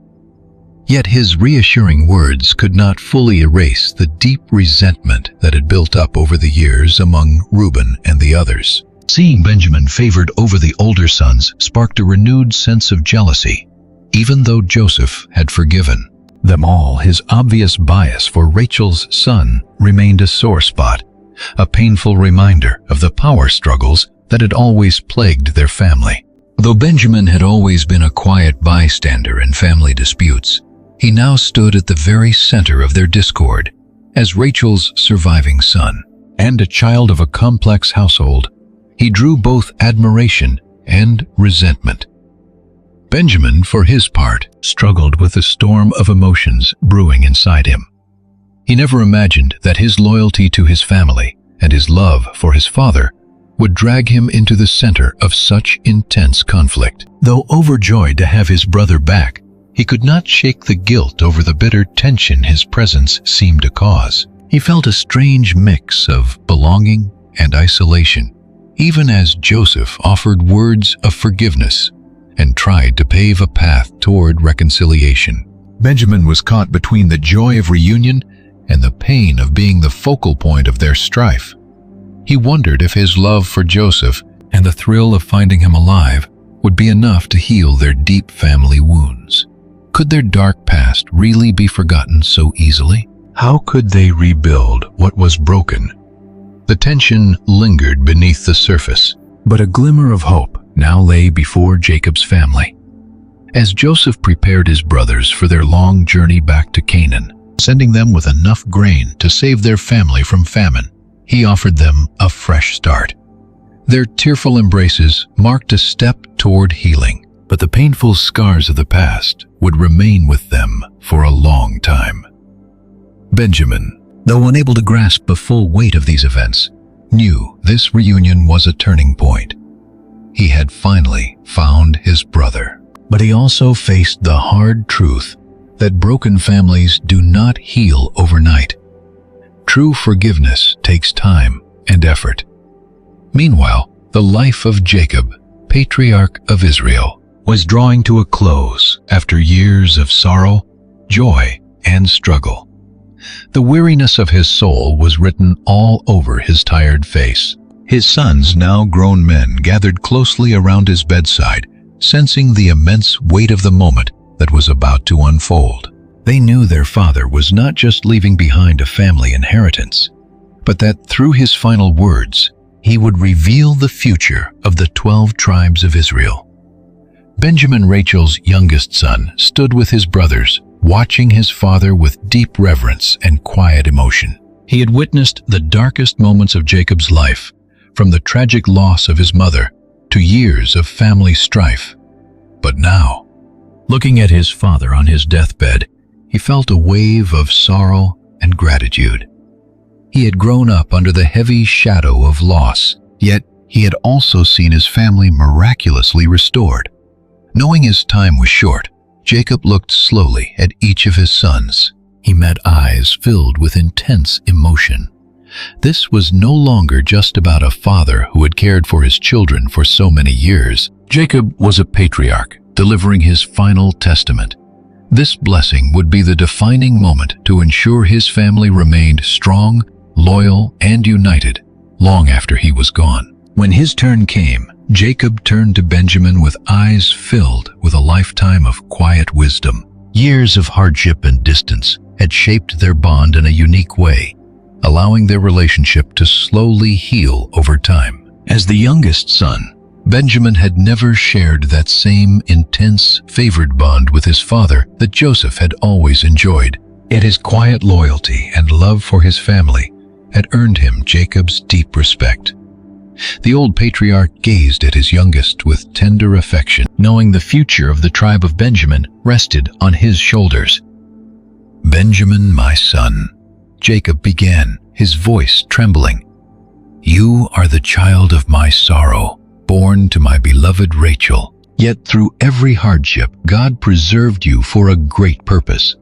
[SPEAKER 1] Yet his reassuring words could not fully erase the deep resentment that had built up over the years among Reuben and the others. Seeing Benjamin favored over the older sons sparked a renewed sense of jealousy, even though Joseph had forgiven them all. His obvious bias for Rachel's son remained a sore spot, a painful reminder of the power struggles that had always plagued their family. Though Benjamin had always been a quiet bystander in family disputes, he now stood at the very center of their discord. As Rachel's surviving son and a child of a complex household, he drew both admiration and resentment. Benjamin, for his part, struggled with a storm of emotions brewing inside him. He never imagined that his loyalty to his family and his love for his father would drag him into the center of such intense conflict. Though overjoyed to have his brother back, he could not shake the guilt over the bitter tension his presence seemed to cause. He felt a strange mix of belonging and isolation, even as Joseph offered words of forgiveness and tried to pave a path toward reconciliation. Benjamin was caught between the joy of reunion and the pain of being the focal point of their strife. He wondered if his love for Joseph and the thrill of finding him alive would be enough to heal their deep family wounds. Could their dark past really be forgotten so easily? How could they rebuild what was broken? The tension lingered beneath the surface, but a glimmer of hope now lay before Jacob's family. As Joseph prepared his brothers for their long journey back to Canaan, sending them with enough grain to save their family from famine, he offered them a fresh start. Their tearful embraces marked a step toward healing, but the painful scars of the past would remain with them for a long time. Benjamin, though unable to grasp the full weight of these events, knew this reunion was a turning point. He had finally found his brother. But he also faced the hard truth that broken families do not heal overnight. True forgiveness takes time and effort. Meanwhile, the life of Jacob, patriarch of Israel, was drawing to a close after years of sorrow, joy, and struggle. The weariness of his soul was written all over his tired face. His sons, now grown men, gathered closely around his bedside, sensing the immense weight of the moment that was about to unfold. They knew their father was not just leaving behind a family inheritance, but that through his final words, he would reveal the future of the 12 tribes of Israel. Benjamin, Rachel's youngest son, stood with his brothers, watching his father with deep reverence and quiet emotion. He had witnessed the darkest moments of Jacob's life, from the tragic loss of his mother to years of family strife. But now, looking at his father on his deathbed, he felt a wave of sorrow and gratitude. He had grown up under the heavy shadow of loss, yet he had also seen his family miraculously restored. Knowing his time was short, Jacob looked slowly at each of his sons. He met eyes filled with intense emotion. This was no longer just about a father who had cared for his children for so many years. Jacob was a patriarch, delivering his final testament. This blessing would be the defining moment to ensure his family remained strong, loyal, and united long after he was gone. When his turn came, Jacob turned to Benjamin with eyes filled with a lifetime of quiet wisdom. Years of hardship and distance had shaped their bond in a unique way, allowing their relationship to slowly heal over time. As the youngest son, Benjamin had never shared that same intense, favored bond with his father that Joseph had always enjoyed. Yet his quiet loyalty and love for his family had earned him Jacob's deep respect. The old patriarch gazed at his youngest with tender affection, knowing the future of the tribe of Benjamin rested on his shoulders. "Benjamin, my son," Jacob began, his voice trembling. "You are the child of my sorrow, born to my beloved Rachel. Yet through every hardship, God preserved you for a great purpose.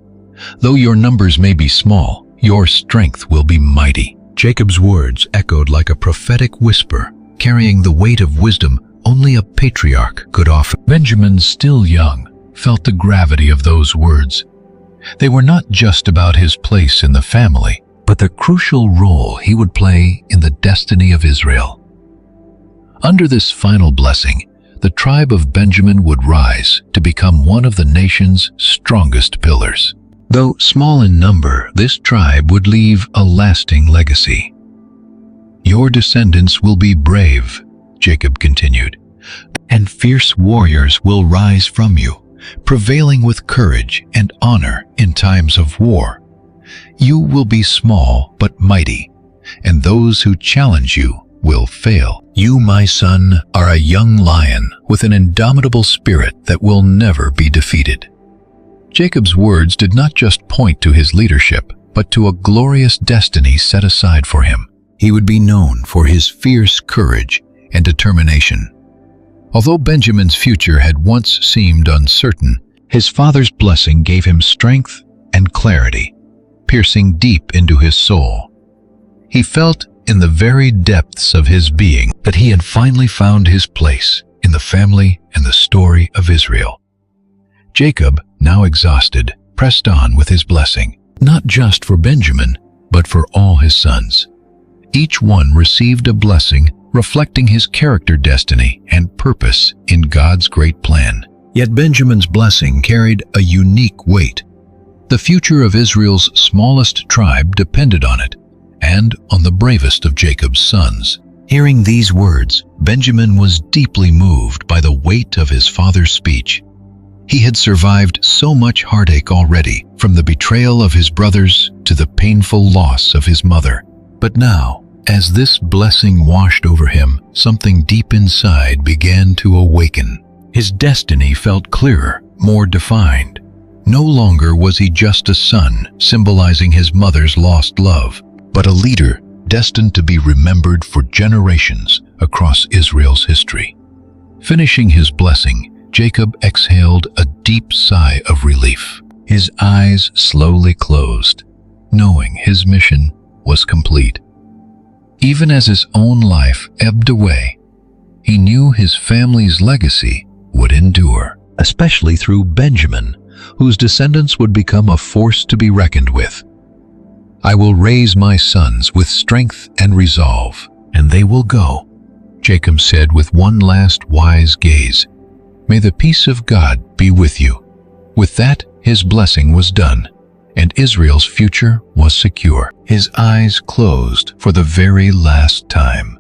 [SPEAKER 1] Though your numbers may be small, your strength will be mighty." Jacob's words echoed like a prophetic whisper, carrying the weight of wisdom only a patriarch could offer. Benjamin, still young, felt the gravity of those words. They were not just about his place in the family, but the crucial role he would play in the destiny of Israel. Under this final blessing, the tribe of Benjamin would rise to become one of the nation's strongest pillars. Though small in number, this tribe would leave a lasting legacy. "Your descendants will be brave," Jacob continued, "and fierce warriors will rise from you, prevailing with courage and honor in times of war. You will be small but mighty, and those who challenge you will fail. You, my son, are a young lion with an indomitable spirit that will never be defeated." Jacob's words did not just point to his leadership, but to a glorious destiny set aside for him. He would be known for his fierce courage and determination. Although Benjamin's future had once seemed uncertain, his father's blessing gave him strength and clarity, piercing deep into his soul. He felt in the very depths of his being that he had finally found his place in the family and the story of Israel. Jacob, now exhausted, pressed on with his blessing, not just for Benjamin, but for all his sons. Each one received a blessing reflecting his character, destiny, and purpose in God's great plan. Yet Benjamin's blessing carried a unique weight. The future of Israel's smallest tribe depended on it, and on the bravest of Jacob's sons. Hearing these words, Benjamin was deeply moved by the weight of his father's speech. He had survived so much heartache already, from the betrayal of his brothers to the painful loss of his mother. But now, as this blessing washed over him, something deep inside began to awaken. His destiny felt clearer, more defined. No longer was he just a son, symbolizing his mother's lost love, but a leader destined to be remembered for generations across Israel's history. Finishing his blessing, Jacob exhaled a deep sigh of relief. His eyes slowly closed, knowing his mission was complete. Even as his own life ebbed away, he knew his family's legacy would endure, especially through Benjamin, whose descendants would become a force to be reckoned with. "I will raise my sons with strength and resolve, and they will go," Jacob said with one last wise gaze. "May the peace of God be with you." With that, his blessing was done, and Israel's future was secure. His eyes closed for the very last time,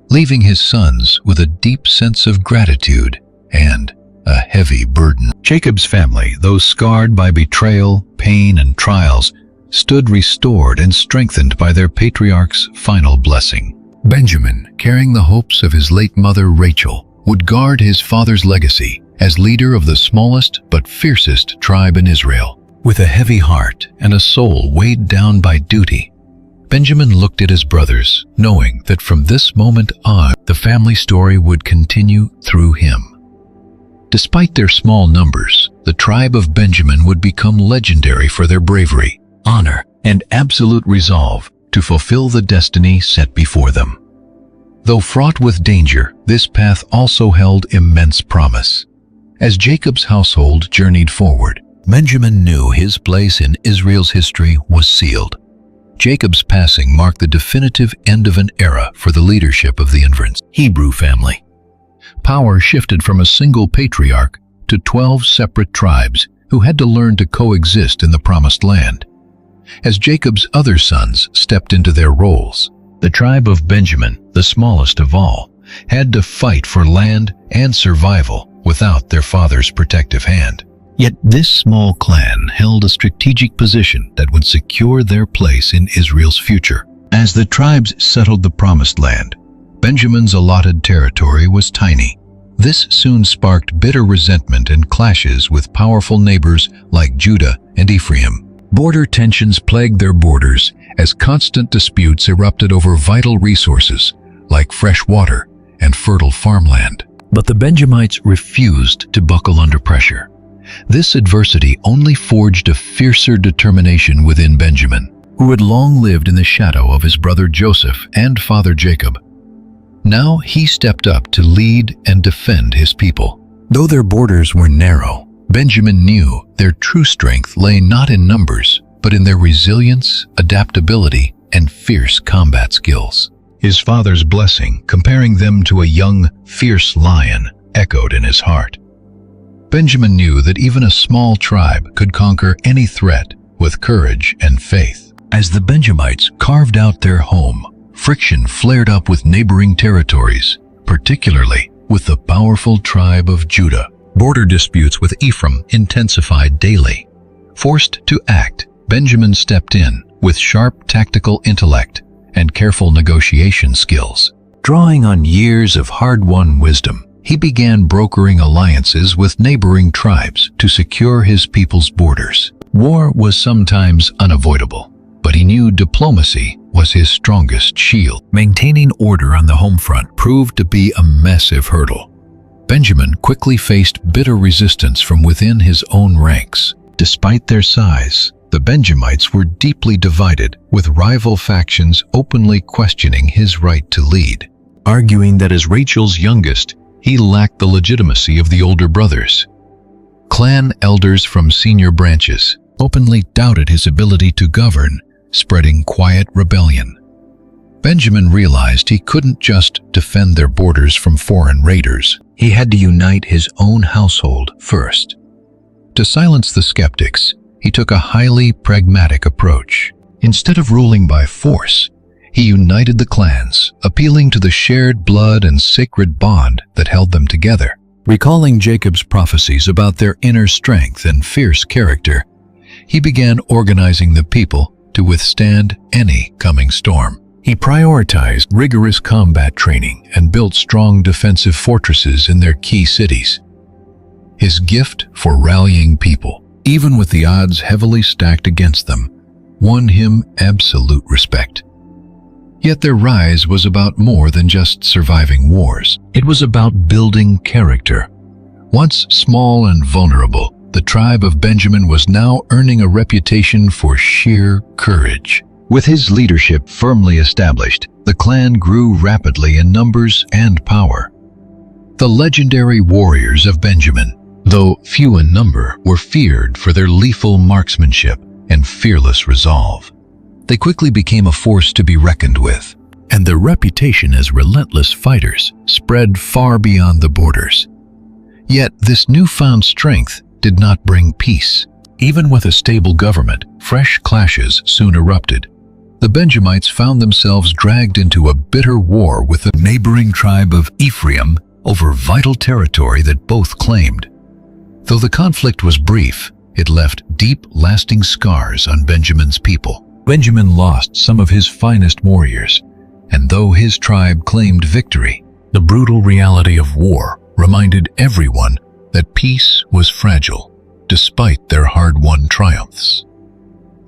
[SPEAKER 1] leaving his sons with a deep sense of gratitude and a heavy burden. Jacob's family, though scarred by betrayal, pain, and trials, stood restored and strengthened by their patriarch's final blessing. Benjamin, carrying the hopes of his late mother Rachel, would guard his father's legacy as leader of the smallest but fiercest tribe in Israel. With a heavy heart and a soul weighed down by duty, Benjamin looked at his brothers, knowing that from this moment on, the family story would continue through him. Despite their small numbers, the tribe of Benjamin would become legendary for their bravery, honor, and absolute resolve to fulfill the destiny set before them. Though fraught with danger, this path also held immense promise. As Jacob's household journeyed forward, Benjamin knew his place in Israel's history was sealed. Jacob's passing marked the definitive end of an era for the leadership of the infant Hebrew family. Power shifted from a single patriarch to 12 separate tribes who had to learn to coexist in the Promised Land. As Jacob's other sons stepped into their roles, the tribe of Benjamin, the smallest of all, had to fight for land and survival without their father's protective hand. Yet this small clan held a strategic position that would secure their place in Israel's future. As the tribes settled the Promised Land, Benjamin's allotted territory was tiny. This soon sparked bitter resentment and clashes with powerful neighbors like Judah and Ephraim. Border tensions plagued their borders as constant disputes erupted over vital resources like fresh water and fertile farmland. But the Benjamites refused to buckle under pressure. This adversity only forged a fiercer determination within Benjamin, who had long lived in the shadow of his brother Joseph and father Jacob. Now he stepped up to lead and defend his people. Though their borders were narrow, Benjamin knew their true strength lay not in numbers, but in their resilience, adaptability, and fierce combat skills. His father's blessing, comparing them to a young, fierce lion, echoed in his heart. Benjamin knew that even a small tribe could conquer any threat with courage and faith. As the Benjamites carved out their home, friction flared up with neighboring territories, particularly with the powerful tribe of Judah. Border disputes with Ephraim intensified daily. Forced to act, Benjamin stepped in with sharp tactical intellect and careful negotiation skills. Drawing on years of hard-won wisdom, he began brokering alliances with neighboring tribes to secure his people's borders. War was sometimes unavoidable, but he knew diplomacy was his strongest shield. Maintaining order on the home front proved to be a massive hurdle. Benjamin quickly faced bitter resistance from within his own ranks. Despite their size, the Benjamites were deeply divided, with rival factions openly questioning his right to lead, arguing that as Rachel's youngest, he lacked the legitimacy of the older brothers. Clan elders from senior branches openly doubted his ability to govern, spreading quiet rebellion. Benjamin realized he couldn't just defend their borders from foreign raiders. He had to unite his own household first. To silence the skeptics, he took a highly pragmatic approach. Instead of ruling by force, he united the clans, appealing to the shared blood and sacred bond that held them together. Recalling Jacob's prophecies about their inner strength and fierce character, he began organizing the people to withstand any coming storm. He prioritized rigorous combat training and built strong defensive fortresses in their key cities. His gift for rallying people, even with the odds heavily stacked against them, won him absolute respect. Yet their rise was about more than just surviving wars. It was about building character. Once small and vulnerable, the tribe of Benjamin was now earning a reputation for sheer courage. With his leadership firmly established, the clan grew rapidly in numbers and power. The legendary warriors of Benjamin, though few in number, were feared for their lethal marksmanship and fearless resolve. They quickly became a force to be reckoned with, and their reputation as relentless fighters spread far beyond the borders. Yet this newfound strength did not bring peace. Even with a stable government, fresh clashes soon erupted. The Benjamites found themselves dragged into a bitter war with the neighboring tribe of Ephraim over vital territory that both claimed. Though the conflict was brief, it left deep, lasting scars on Benjamin's people. Benjamin lost some of his finest warriors, and though his tribe claimed victory, the brutal reality of war reminded everyone that peace was fragile, despite their hard-won triumphs.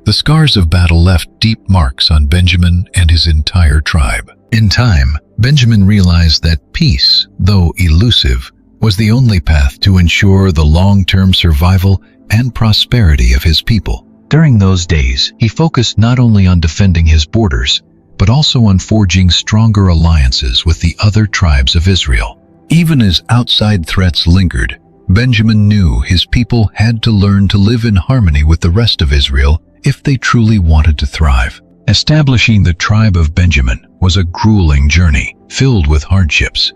[SPEAKER 1] The scars of battle left deep marks on Benjamin and his entire tribe. In time, Benjamin realized that peace, though elusive, was the only path to ensure the long-term survival and prosperity of his people. During those days, he focused not only on defending his borders, but also on forging stronger alliances with the other tribes of Israel. Even as outside threats lingered, Benjamin knew his people had to learn to live in harmony with the rest of Israel if they truly wanted to thrive. Establishing the tribe of Benjamin was a grueling journey, filled with hardships,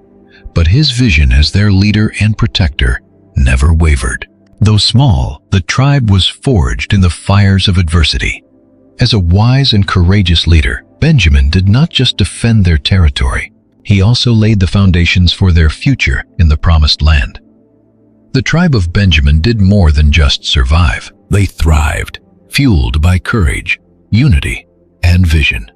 [SPEAKER 1] but his vision as their leader and protector never wavered. Though small, the tribe was forged in the fires of adversity. As a wise and courageous leader, Benjamin did not just defend their territory, he also laid the foundations for their future in the promised land. The tribe of Benjamin did more than just survive. They thrived, fueled by courage, unity, and vision.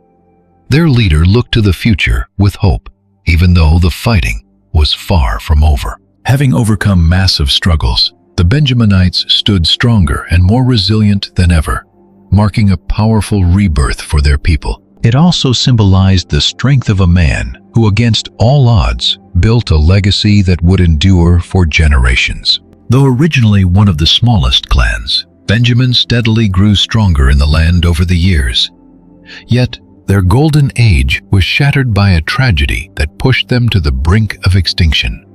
[SPEAKER 1] Their leader looked to the future with hope, even though the fighting was far from over. Having overcome massive struggles, the Benjaminites stood stronger and more resilient than ever, marking a powerful rebirth for their people. It also symbolized the strength of a man who, against all odds, built a legacy that would endure for generations. Though originally one of the smallest clans, Benjamin steadily grew stronger in the land over the years. Yet, their golden age was shattered by a tragedy that pushed them to the brink of extinction.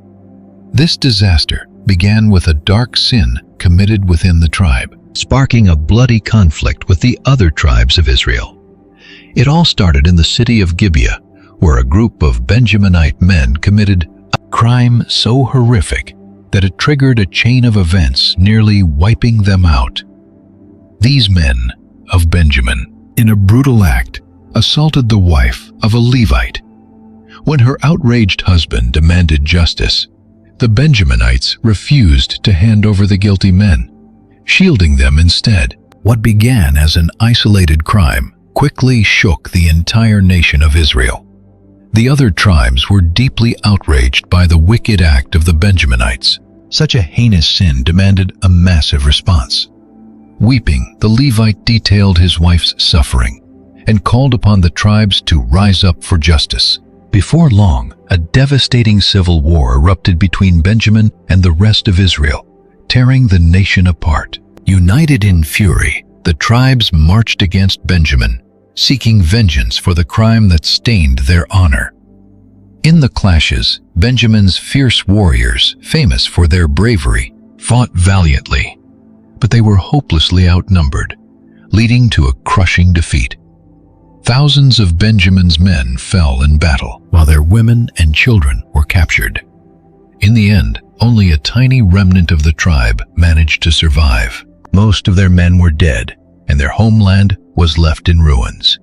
[SPEAKER 1] This disaster began with a dark sin committed within the tribe, sparking a bloody conflict with the other tribes of Israel. It all started in the city of Gibeah, where a group of Benjaminite men committed a crime so horrific that it triggered a chain of events, nearly wiping them out. These men of Benjamin, in a brutal act, assaulted the wife of a Levite. When her outraged husband demanded justice, the Benjaminites refused to hand over the guilty men, shielding them instead. What began as an isolated crime quickly shook the entire nation of Israel. The other tribes were deeply outraged by the wicked act of the Benjaminites. Such a heinous sin demanded a massive response. Weeping, the Levite detailed his wife's suffering and called upon the tribes to rise up for justice. Before long, a devastating civil war erupted between Benjamin and the rest of Israel, tearing the nation apart. United in fury, the tribes marched against Benjamin, seeking vengeance for the crime that stained their honor. In the clashes, Benjamin's fierce warriors, famous for their bravery, fought valiantly, but they were hopelessly outnumbered, leading to a crushing defeat. Thousands of Benjamin's men fell in battle, while their women and children were captured. In the end, only a tiny remnant of the tribe managed to survive. Most of their men were dead, and their homeland was left in ruins.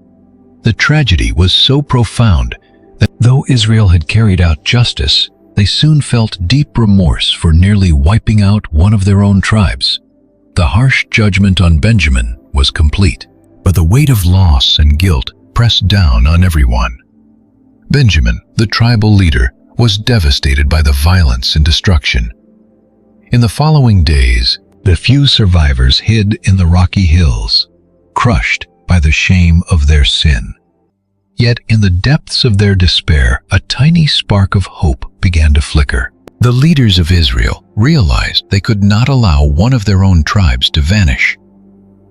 [SPEAKER 1] The tragedy was so profound that though Israel had carried out justice, they soon felt deep remorse for nearly wiping out one of their own tribes. The harsh judgment on Benjamin was complete, but the weight of loss and guilt pressed down on everyone. Benjamin, the tribal leader, was devastated by the violence and destruction. In the following days, the few survivors hid in the rocky hills, crushed by the shame of their sin. Yet in the depths of their despair, a tiny spark of hope began to flicker. The leaders of Israel realized they could not allow one of their own tribes to vanish.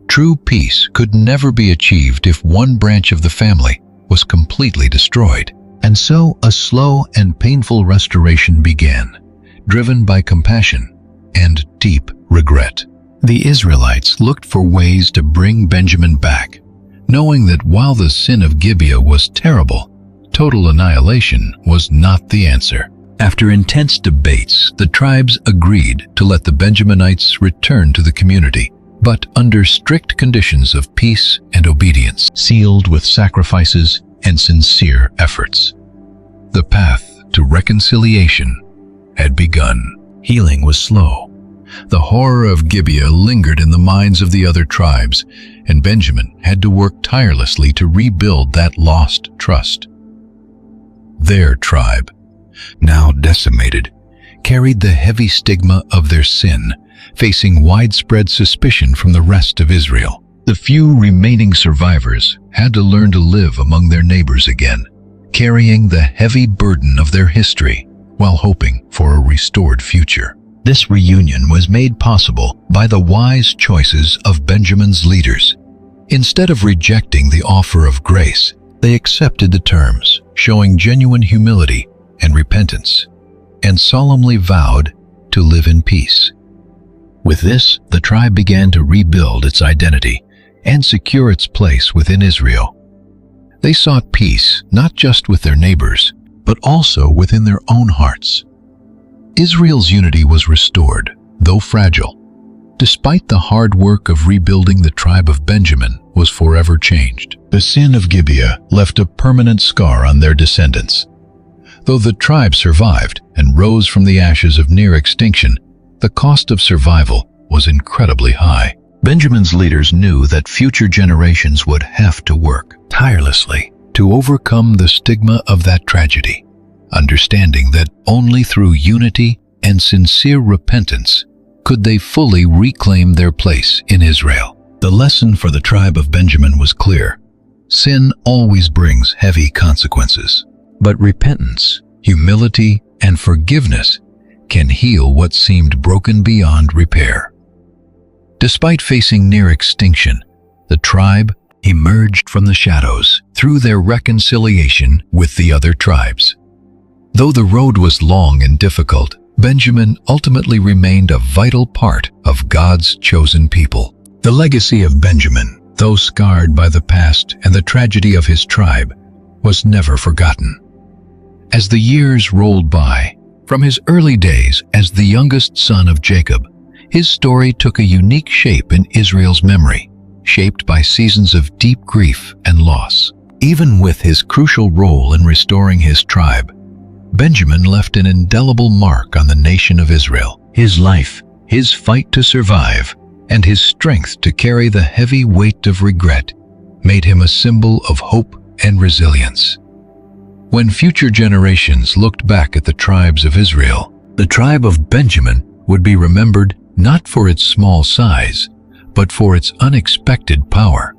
[SPEAKER 1] True peace could never be achieved if one branch of the family was completely destroyed. And so a slow and painful restoration began, driven by compassion and deep regret. The Israelites looked for ways to bring Benjamin back, knowing that while the sin of Gibeah was terrible, total annihilation was not the answer. After intense debates, the tribes agreed to let the Benjaminites return to the community, but under strict conditions of peace and obedience, sealed with sacrifices and sincere efforts. The path to reconciliation had begun. Healing was slow. The horror of Gibeah lingered in the minds of the other tribes, and Benjamin had to work tirelessly to rebuild that lost trust. Their tribe, now decimated, carried the heavy stigma of their sin, facing widespread suspicion from the rest of Israel. The few remaining survivors had to learn to live among their neighbors again, carrying the heavy burden of their history while hoping for a restored future. This reunion was made possible by the wise choices of Benjamin's leaders. Instead of rejecting the offer of grace, they accepted the terms, showing genuine humility and repentance, and solemnly vowed to live in peace. With this, the tribe began to rebuild its identity and secure its place within Israel. They sought peace not just with their neighbors, but also within their own hearts. Israel's unity was restored, though fragile. Despite the hard work of rebuilding, the tribe of Benjamin was forever changed. The sin of Gibeah left a permanent scar on their descendants. Though the tribe survived and rose from the ashes of near extinction, the cost of survival was incredibly high. Benjamin's leaders knew that future generations would have to work tirelessly to overcome the stigma of that tragedy, understanding that only through unity and sincere repentance could they fully reclaim their place in Israel. The lesson for the tribe of Benjamin was clear. Sin always brings heavy consequences, but repentance, humility, and forgiveness can heal what seemed broken beyond repair. Despite facing near extinction, the tribe emerged from the shadows through their reconciliation with the other tribes. Though the road was long and difficult, Benjamin ultimately remained a vital part of God's chosen people. The legacy of Benjamin, though scarred by the past and the tragedy of his tribe, was never forgotten. As the years rolled by, from his early days as the youngest son of Jacob, his story took a unique shape in Israel's memory, shaped by seasons of deep grief and loss. Even with his crucial role in restoring his tribe, Benjamin left an indelible mark on the nation of Israel. His life, his fight to survive, and his strength to carry the heavy weight of regret made him a symbol of hope and resilience. When future generations looked back at the tribes of Israel, the tribe of Benjamin would be remembered not for its small size, but for its unexpected power.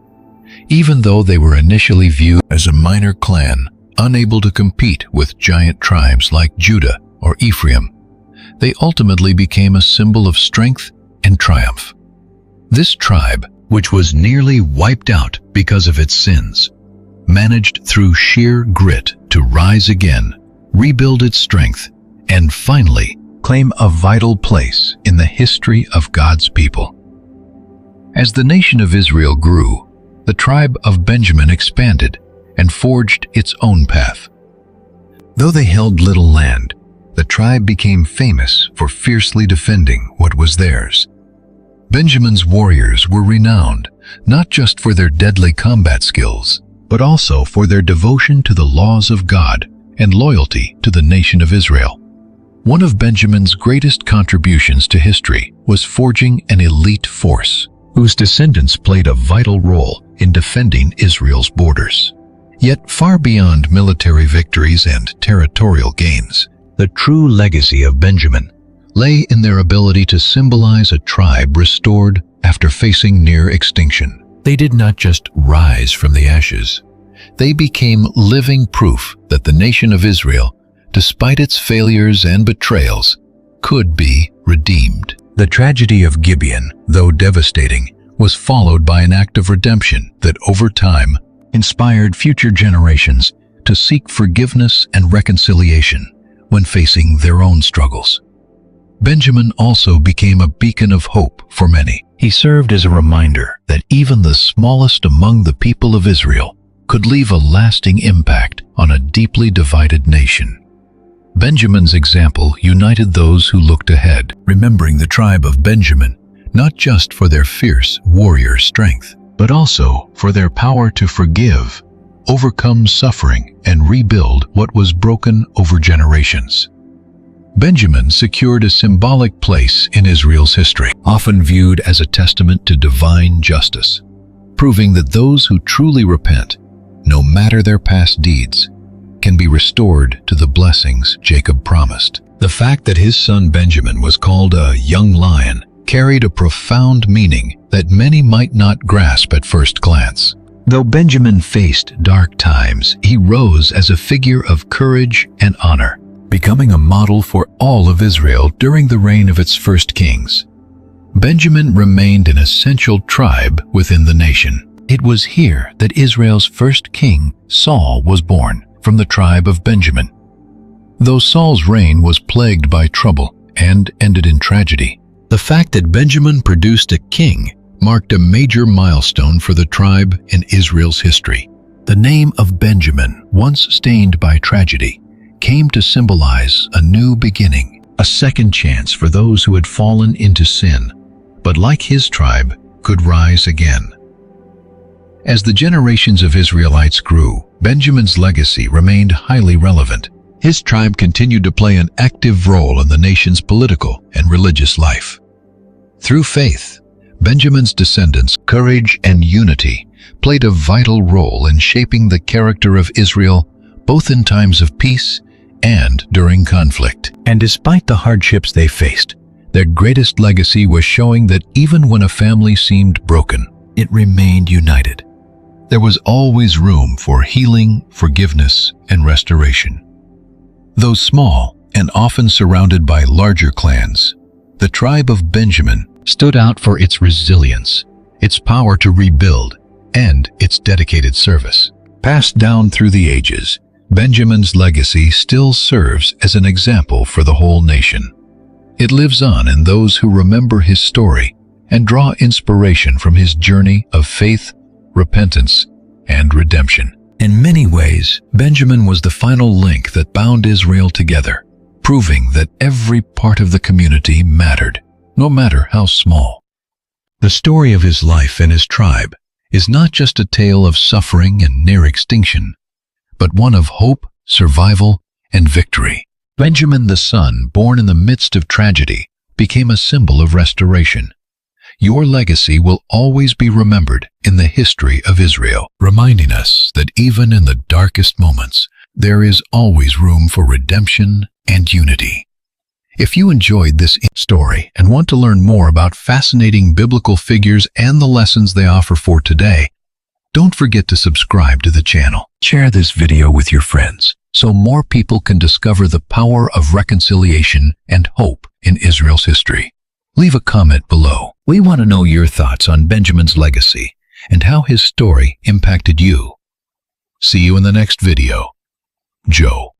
[SPEAKER 1] Even though they were initially viewed as a minor clan, unable to compete with giant tribes like Judah or Ephraim, they ultimately became a symbol of strength and triumph. This tribe, which was nearly wiped out because of its sins, managed through sheer grit to rise again, rebuild its strength, and finally claim a vital place in the history of God's people. As the nation of Israel grew, the tribe of Benjamin expanded and forged its own path. Though they held little land, the tribe became famous for fiercely defending what was theirs. Benjamin's warriors were renowned not just for their deadly combat skills, but also for their devotion to the laws of God and loyalty to the nation of Israel. One of Benjamin's greatest contributions to history was forging an elite force, whose descendants played a vital role in defending Israel's borders. Yet far beyond military victories and territorial gains, the true legacy of Benjamin lay in their ability to symbolize a tribe restored after facing near extinction. They did not just rise from the ashes. They became living proof that the nation of Israel, despite its failures and betrayals, could be redeemed. The tragedy of Gibeah, though devastating, was followed by an act of redemption that over time inspired future generations to seek forgiveness and reconciliation when facing their own struggles. Benjamin also became a beacon of hope for many. He served as a reminder that even the smallest among the people of Israel could leave a lasting impact on a deeply divided nation. Benjamin's example united those who looked ahead, remembering the tribe of Benjamin not just for their fierce warrior strength, but also for their power to forgive, overcome suffering, and rebuild what was broken over generations. Benjamin secured a symbolic place in Israel's history, often viewed as a testament to divine justice, proving that those who truly repent, no matter their past deeds, can be restored to the blessings Jacob promised. The fact that his son Benjamin was called a young lion carried a profound meaning that many might not grasp at first glance. Though Benjamin faced dark times, he rose as a figure of courage and honor, becoming a model for all of Israel during the reign of its first kings. Benjamin remained an essential tribe within the nation. It was here that Israel's first king, Saul, was born, from the tribe of Benjamin. Though Saul's reign was plagued by trouble and ended in tragedy, the fact that Benjamin produced a king marked a major milestone for the tribe in Israel's history. The name of Benjamin, once stained by tragedy, came to symbolize a new beginning, a second chance for those who had fallen into sin, but like his tribe, could rise again. As the generations of Israelites grew, Benjamin's legacy remained highly relevant. His tribe continued to play an active role in the nation's political and religious life. Through faith, Benjamin's descendants' courage and unity played a vital role in shaping the character of Israel, both in times of peace and during conflict. And despite the hardships they faced, their greatest legacy was showing that even when a family seemed broken, it remained united. There was always room for healing, forgiveness, and restoration. Though small and often surrounded by larger clans, the tribe of Benjamin stood out for its resilience, its power to rebuild, and its dedicated service. Passed down through the ages, Benjamin's legacy still serves as an example for the whole nation. It lives on in those who remember his story and draw inspiration from his journey of faith, repentance, and redemption. In many ways, Benjamin was the final link that bound Israel together, proving that every part of the community mattered, no matter how small. The story of his life and his tribe is not just a tale of suffering and near extinction, but one of hope, survival, and victory. Benjamin, the son born in the midst of tragedy, became a symbol of restoration. Your legacy will always be remembered in the history of Israel, reminding us that even in the darkest moments, there is always room for redemption and unity. If you enjoyed this story and want to learn more about fascinating biblical figures and the lessons they offer for today, don't forget to subscribe to the channel. Share this video with your friends so more people can discover the power of reconciliation and hope in Israel's history. Leave a comment below. We want to know your thoughts on Benjamin's legacy and how his story impacted you. See you in the next video. Joe.